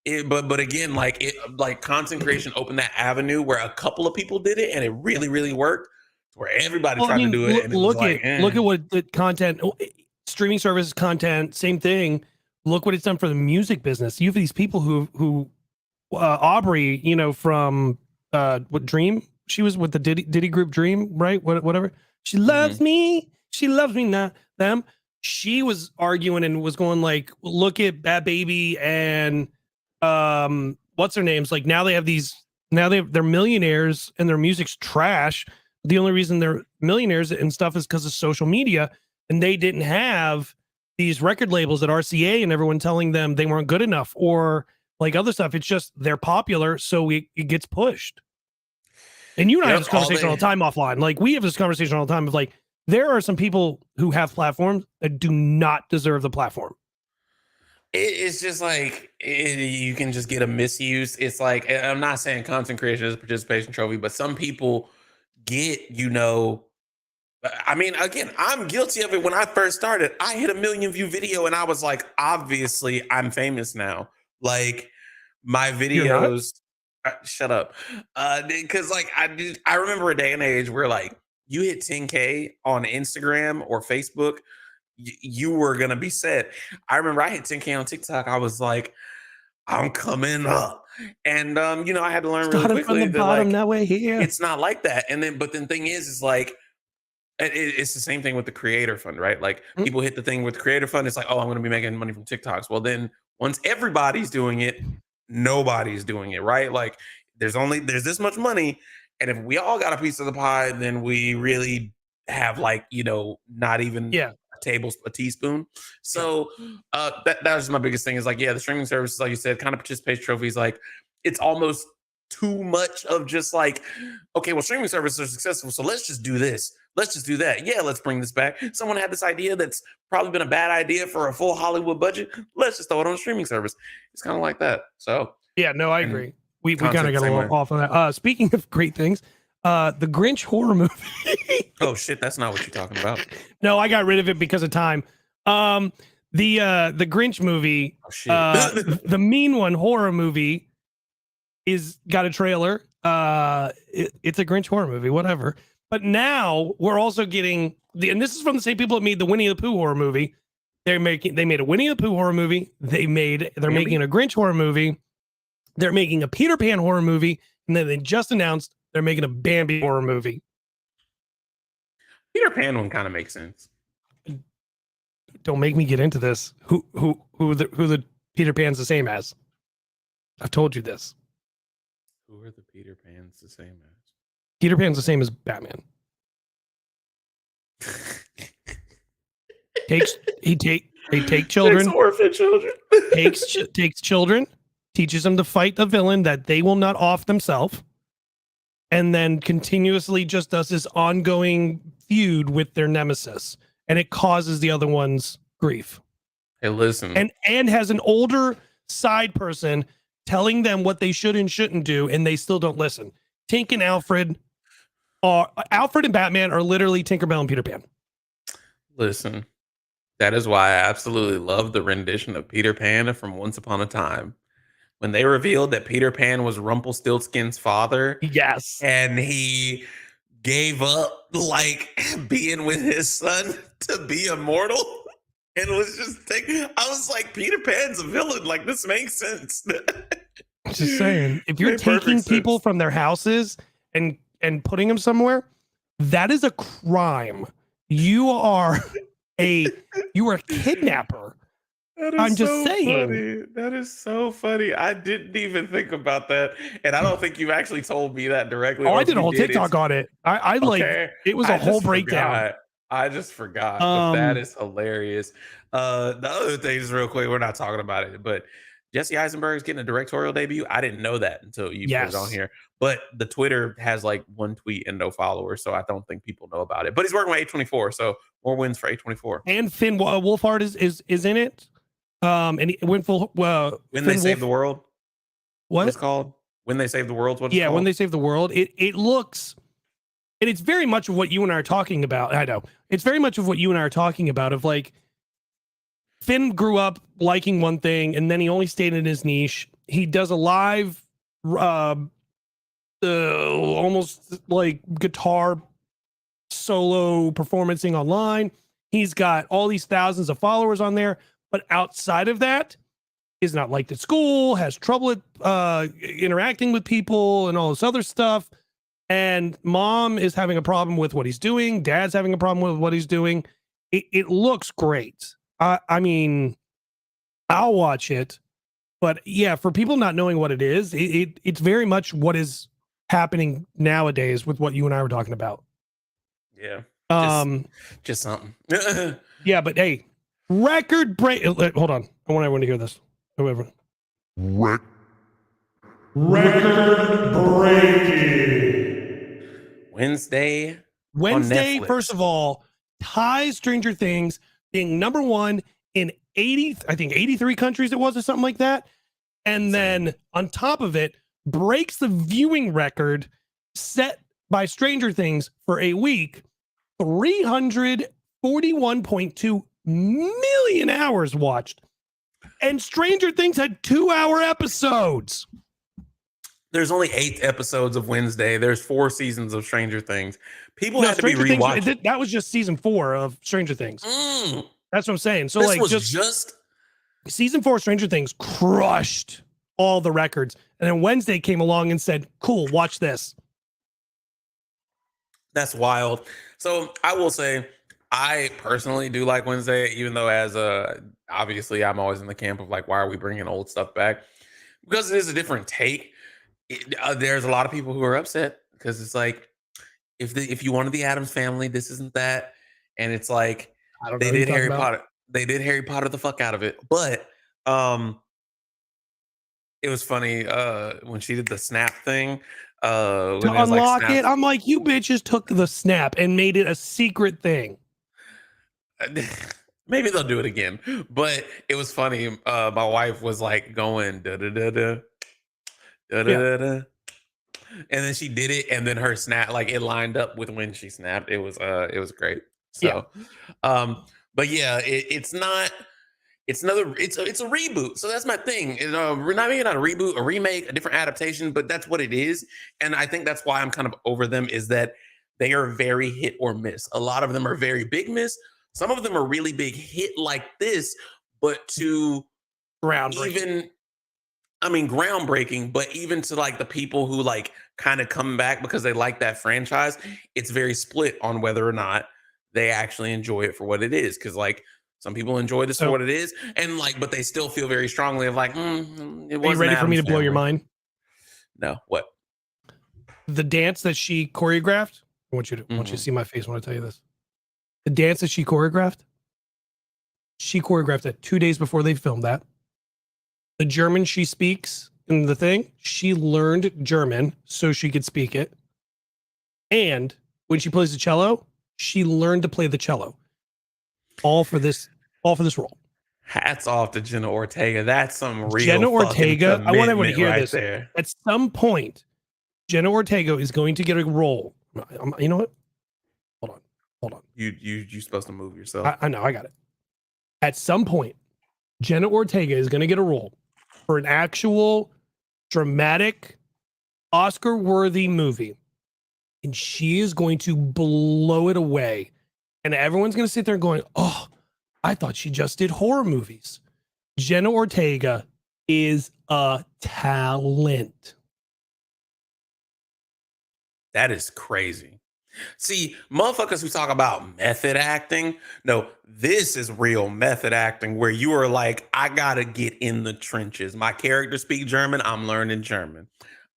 it, but again, like content creation opened that avenue where a couple of people did it and it really, really worked. Where everybody tried to do it. And look at what the content, streaming services content, same thing. Look what it's done for the music business. You have these people who Aubrey, from what Dream, she was with the Diddy group Dream, right? Whatever. She loves me. She loves me, not them. She was arguing and was going like, look at Bad Baby and what's their names? Like now they're millionaires and their music's trash. The only reason they're millionaires and stuff is because of social media, and they didn't have these record labels at RCA and everyone telling them they weren't good enough or like other stuff. It's just they're popular, so it gets pushed. And you and I have this conversation all the time offline. Like we have this conversation all the time of like, there are some people who have platforms that do not deserve the platform. It's just like you can just get a misuse. It's like, I'm not saying content creation is a participation trophy, but some people get, I mean, again, I'm guilty of it. When I first started, I hit a 1 million view video and I was like, obviously I'm famous now. Like my videos, shut up. Cause like I remember a day and age where like you hit 10K on Instagram or Facebook, you were going to be set. I remember I hit 10K on TikTok. I was like, I'm coming up. And, I had to learn really quickly from the bottom, like, that way here. It's not like that. And then, but then the thing is like, it's the same thing with the creator fund, right? Like people hit the thing with the creator fund. It's like, oh, I'm going to be making money from TikToks. Well, then once everybody's doing it, nobody's doing it, right? Like there's this much money. And if we all got a piece of the pie, then we really have like, not even a teaspoon. So that was my biggest thing is like, the streaming services, like you said, kind of participation trophies, like it's almost too much of just like, okay, well, streaming services are successful, so let's just do this. Let's just do that. Yeah, let's bring this back. Someone had this idea that's probably been a bad idea for a full Hollywood budget. Let's just throw it on a streaming service. It's kind of like that. So yeah, no, I agree. We kind of got a little off on that. Speaking of great things, the Grinch horror movie. Oh shit, that's not what you're talking about. No, I got rid of it because of time. The Grinch movie, the Mean One horror movie is got a trailer. It's a Grinch horror movie, whatever. But now we're also getting and this is from the same people that made the Winnie the Pooh horror movie. They made a Winnie the Pooh horror movie. They're making a Grinch horror movie. They're making a Peter Pan horror movie, and then they just announced they're making a Bambi horror movie. Peter Pan one kind of makes sense. Don't make me get into this. Who the Peter Pan's the same as? I've told you this. Who are the Peter Pans the same as? Peter Pan's the same as Batman. He take children. Takes orphan children. takes children, teaches them to fight the villain that they will not off themselves, and then continuously just does this ongoing feud with their nemesis, and it causes the other one's grief. Hey, listen. And has an older side person telling them what they should and shouldn't do, and they still don't listen. Tink and Alfred and Batman are literally Tinkerbell and Peter Pan. Listen, that is why I absolutely love the rendition of Peter Pan from Once Upon a Time. When they revealed that Peter Pan was Rumpelstiltskin's father Yes. and he gave up like being with his son to be immortal. And was just thinking, I was like, Peter Pan's a villain. Like, this makes sense. Just saying, if you're Made taking perfect people sense. from their houses and putting them somewhere, that is a crime. You are a kidnapper. I'm just saying. Funny. That is so funny. I didn't even think about that. And I don't think you actually told me that directly. Oh, or I if did a you whole TikTok it's- on it. I like Okay. it was I a whole just breakdown. forgot. I just forgot. But that is hilarious. The other thing is real quick, we're not talking about it, but Jesse Eisenberg is getting a directorial debut. I didn't know that until you put it on Yes. here. But the Twitter has like one tweet and no followers, so I don't think people know about it. But he's working with A24, so more wins for A24. And Finn Wolfhard is in it. And he went full. When Finn They Save the World. What It's called? When They Save the World. What it's Yeah, called? When They Save the World. It looks, and it's very much of what you and I are talking about. I know it's very much of what you and I are talking about. Of like, Finn grew up liking one thing, and then he only stayed in his niche. He does a live, almost like guitar solo performancing online. He's got all these thousands of followers on there, but outside of that, is not liked at school, has trouble at interacting with people and all this other stuff. And mom is having a problem with what he's doing. Dad's having a problem with what he's doing. It looks great. I mean, I'll watch it. But yeah, for people not knowing what it is, it's very much what is happening nowadays with what you and I were talking about. Yeah. Just something. Yeah, but hey, record break. Hold on. I want everyone to hear this. Whoever. Record breaking. Wednesday, first of all, ties Stranger Things being number one in 83 countries it was, or something like that. And then on top of it, breaks the viewing record set by Stranger Things for a week. 341.2 million hours watched. And Stranger Things had 2-hour episodes. There's only 8 episodes of Wednesday. There's 4 seasons of Stranger Things. People had to be rewatched. That was just season 4 of Stranger Things. That's what I'm saying. So this like was just season 4 of Stranger Things crushed all the records. And then Wednesday came along and said, cool, watch this. That's wild. So I will say, I personally do like Wednesday, even though obviously I'm always in the camp of like, why are we bringing old stuff back? Because it is a different take. There's a lot of people who are upset because it's like, if you wanted the Addams Family, this isn't that. And it's like, they did Harry Potter. They did Harry Potter the fuck out of it. But it was funny when she did the snap thing. To unlock it, I'm like, you bitches took the snap and made it a secret thing. Maybe they'll do it again. But it was funny. My wife was like going da da da da da da da. And then she did it, and then her snap, like it lined up with when she snapped. It was great. So but yeah, it's a reboot. So that's my thing. Maybe not a reboot, a remake, a different adaptation, but that's what it is. And I think that's why I'm kind of over them, is that they are very hit or miss. A lot of them are very big miss. Some of them are really big hit like this, but to groundbreaking, but even to like the people who like kind of come back because they like that franchise, it's very split on whether or not they actually enjoy it for what it is. Because like some people enjoy this for what it is, and like, but they still feel very strongly of like, it wasn't. Are you ready for me to blow your mind? No, what? The dance that she choreographed. I want you to see my face when I tell you this. The dance that she choreographed it 2 days before they filmed that. The German she speaks in the thing, she learned German so she could speak it. And when she plays the cello, she learned to play the cello. All for this role. Hats off to Jenna Ortega. That's some real Jenna Ortega. I want everyone to hear right this. There. At some point, Jenna Ortega is going to get a role. You know what? Hold on. You supposed to move yourself. I know. I got it. At some point, Jenna Ortega is going to get a role for an actual dramatic, Oscar-worthy movie, and she is going to blow it away. And everyone's going to sit there going, "Oh, I thought she just did horror movies." Jenna Ortega is a talent. That is crazy. See, motherfuckers who talk about method acting, no, this is real method acting where you are like, I gotta get in the trenches. My character speak German, I'm learning German.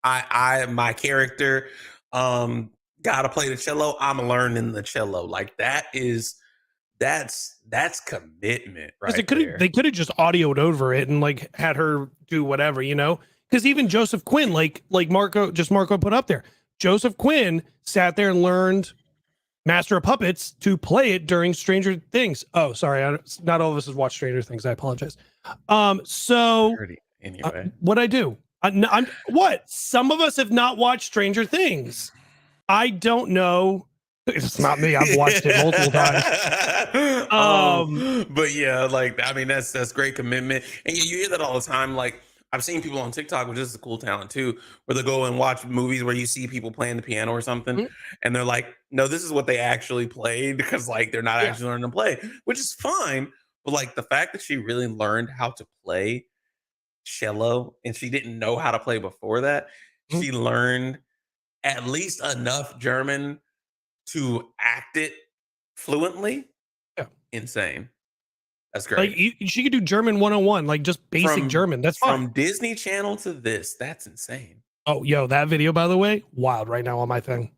My character gotta play the cello, I'm learning the cello. Like that's commitment, right? They could have just audioed over it and like had her do whatever, you know? Because even Joseph Quinn, like Marco put up there, Joseph Quinn sat there and learned Master of Puppets to play it during Stranger Things. Oh, sorry. Not all of us have watched Stranger Things. I apologize. Anyway, what I do? What? Some of us have not watched Stranger Things. I don't know. It's not me. I've watched it multiple times. But yeah, like, I mean, that's great commitment. And you hear that all the time. Like, I've seen people on TikTok, which is a cool talent too, where they go and watch movies where you see people playing the piano or something, and they're like, no, this is what they actually played, because like they're not actually learning to play, which is fine. But like the fact that she really learned how to play cello and she didn't know how to play before that, she learned at least enough German to act it fluently. Yeah. Insane. That's great. Like she could do German 101, like just basic German. That's fine. From Disney Channel to this, that's insane. Oh, yo, that video, by the way, wild right now on my thing.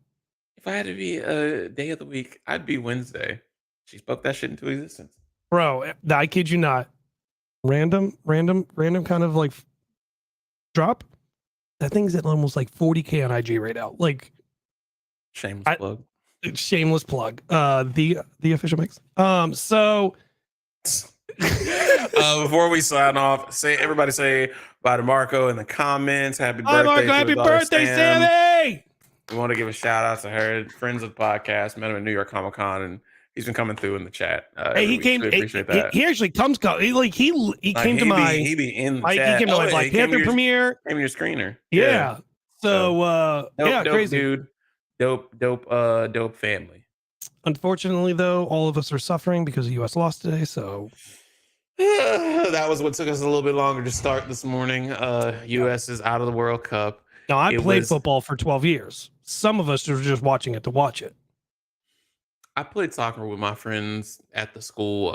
If I had to be a day of the week, I'd be Wednesday. She spoke that shit into existence. Bro, I kid you not. Random kind of like drop. That thing's at almost like 40K on IG right now. Like shameless plug. Shameless plug. The official mix. So before we sign off, everybody say bye to Marco in the comments. Happy birthday, Marco, happy birthday, Sammy! We want to give a shout out to her, friends of the podcast. Met him at New York Comic Con, and he's been coming through in the chat. Hey, he came. Appreciate that. He actually comes. He came to my. He be in the chat. He came to my Black Panther premiere. Came your screener. Yeah. So dope, crazy dude. Dope family. Unfortunately, though, all of us are suffering because the U.S. lost today. So that was what took us a little bit longer to start this morning. U.S. is out of the World Cup. Now, I played football for 12 years. Some of us are just watching it to watch it. I played soccer with my friends at the school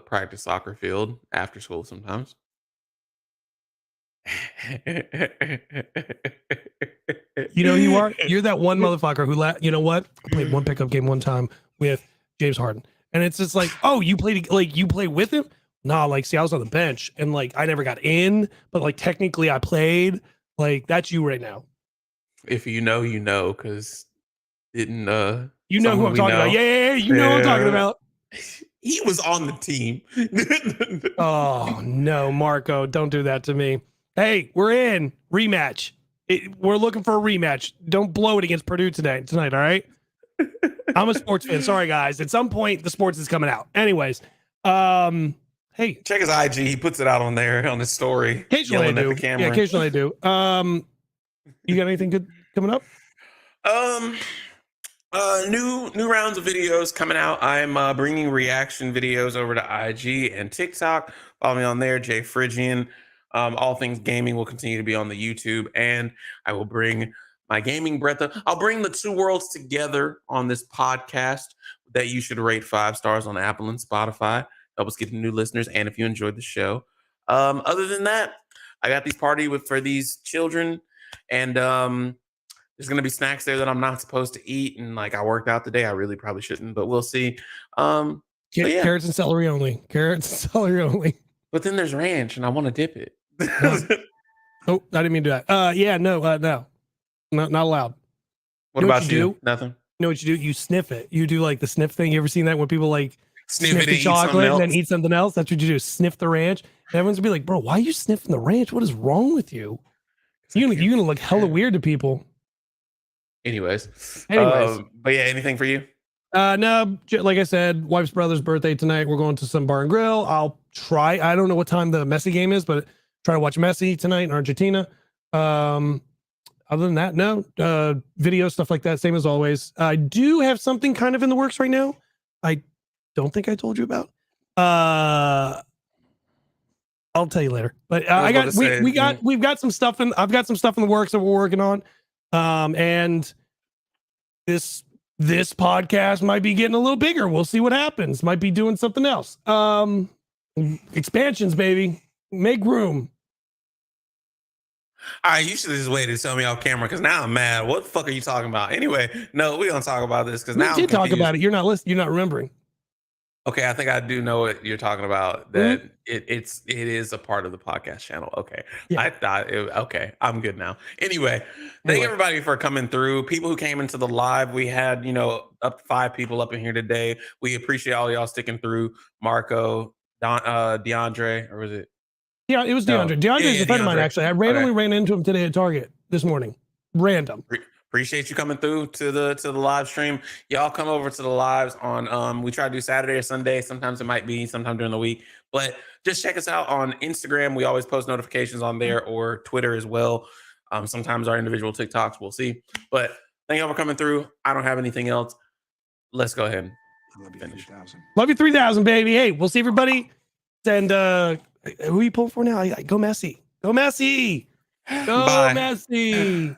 practice soccer field after school sometimes. You know you are? You're that one motherfucker who, you know what? I played one pickup game one time with James Harden. And it's just like, oh, you played with him? Nah, like, see, I was on the bench and like I never got in, but like technically I played. Like, that's you right now. If you know, you know, because didn't you know who I'm talking about? Yeah, you know who I'm talking about. He was on the team. Oh no, Marco, don't do that to me. Hey, we're in rematch. We're looking for a rematch. Don't blow it against Purdue tonight. All right. I'm a sports fan. Sorry, guys. At some point, the sports is coming out. Anyways, hey, check his IG. He puts it out on there on his story. Occasionally I do. Yeah, occasionally I do. You got anything good coming up? New rounds of videos coming out. I'm bringing reaction videos over to IG and TikTok. Follow me on there, JPhrygian. All things gaming will continue to be on the YouTube, and I will bring my gaming breath up. I'll bring the two worlds together on this podcast that you should rate 5 stars on Apple and Spotify. Help us get new listeners, and if you enjoyed the show. Other than that, I got these for these children, and there's gonna be snacks there that I'm not supposed to eat, and like I worked out today. I really probably shouldn't, but we'll see. Carrots and celery only. Carrots and celery only. But then there's ranch, and I want to dip it. Oh, I didn't mean to do that. Yeah, no, not allowed. What about you? Nothing. You know what you do? You sniff it. You do like the sniff thing. You ever seen that when people like sniff the chocolate and then eat something else? That's what you do. Sniff the ranch. And everyone's gonna be like, bro, why are you sniffing the ranch? What is wrong with you? You're gonna look hella weird to people. Anyways, but yeah, anything for you? No, like I said, wife's brother's birthday tonight. We're going to some bar and grill. I'll try. I don't know what time the Messi game is, but try to watch Messi tonight in Argentina. Other than that, no. Video stuff like that, same as always. I do have something kind of in the works right now. I don't think I told you about. I'll tell you later. But we've got some stuff in. I've got some stuff in the works that we're working on. And this podcast might be getting a little bigger. We'll see what happens. Might be doing something else. Expansions, baby. Make room. All right, you should have just waited to tell me off camera because now I'm mad. What the fuck are you talking about? Anyway, no, we don't talk about this because now we did talk about it. You're not listening. You're not remembering. Okay, I think I do know what you're talking about. That it is a part of the podcast channel. Okay, yeah. I thought okay, I'm good now. Anyway, thank everybody for coming through. People who came into the live, we had up to 5 people up in here today. We appreciate all y'all sticking through. Marco, DeAndre, or was it? Yeah, it was DeAndre. DeAndre's a friend of mine, actually. I randomly ran into him today at Target this morning. Random. Appreciate you coming through to the live stream. Y'all come over to the lives on we try to do Saturday or Sunday. Sometimes it might be sometime during the week. But just check us out on Instagram. We always post notifications on there, or Twitter as well. Sometimes our individual TikToks, we'll see. But thank y'all for coming through. I don't have anything else. Let's go ahead and finish. Love you 3,000, baby. Hey, we'll see everybody. And who are you pulling for now? Go Messi. Go Messi. Go Bye. Messi.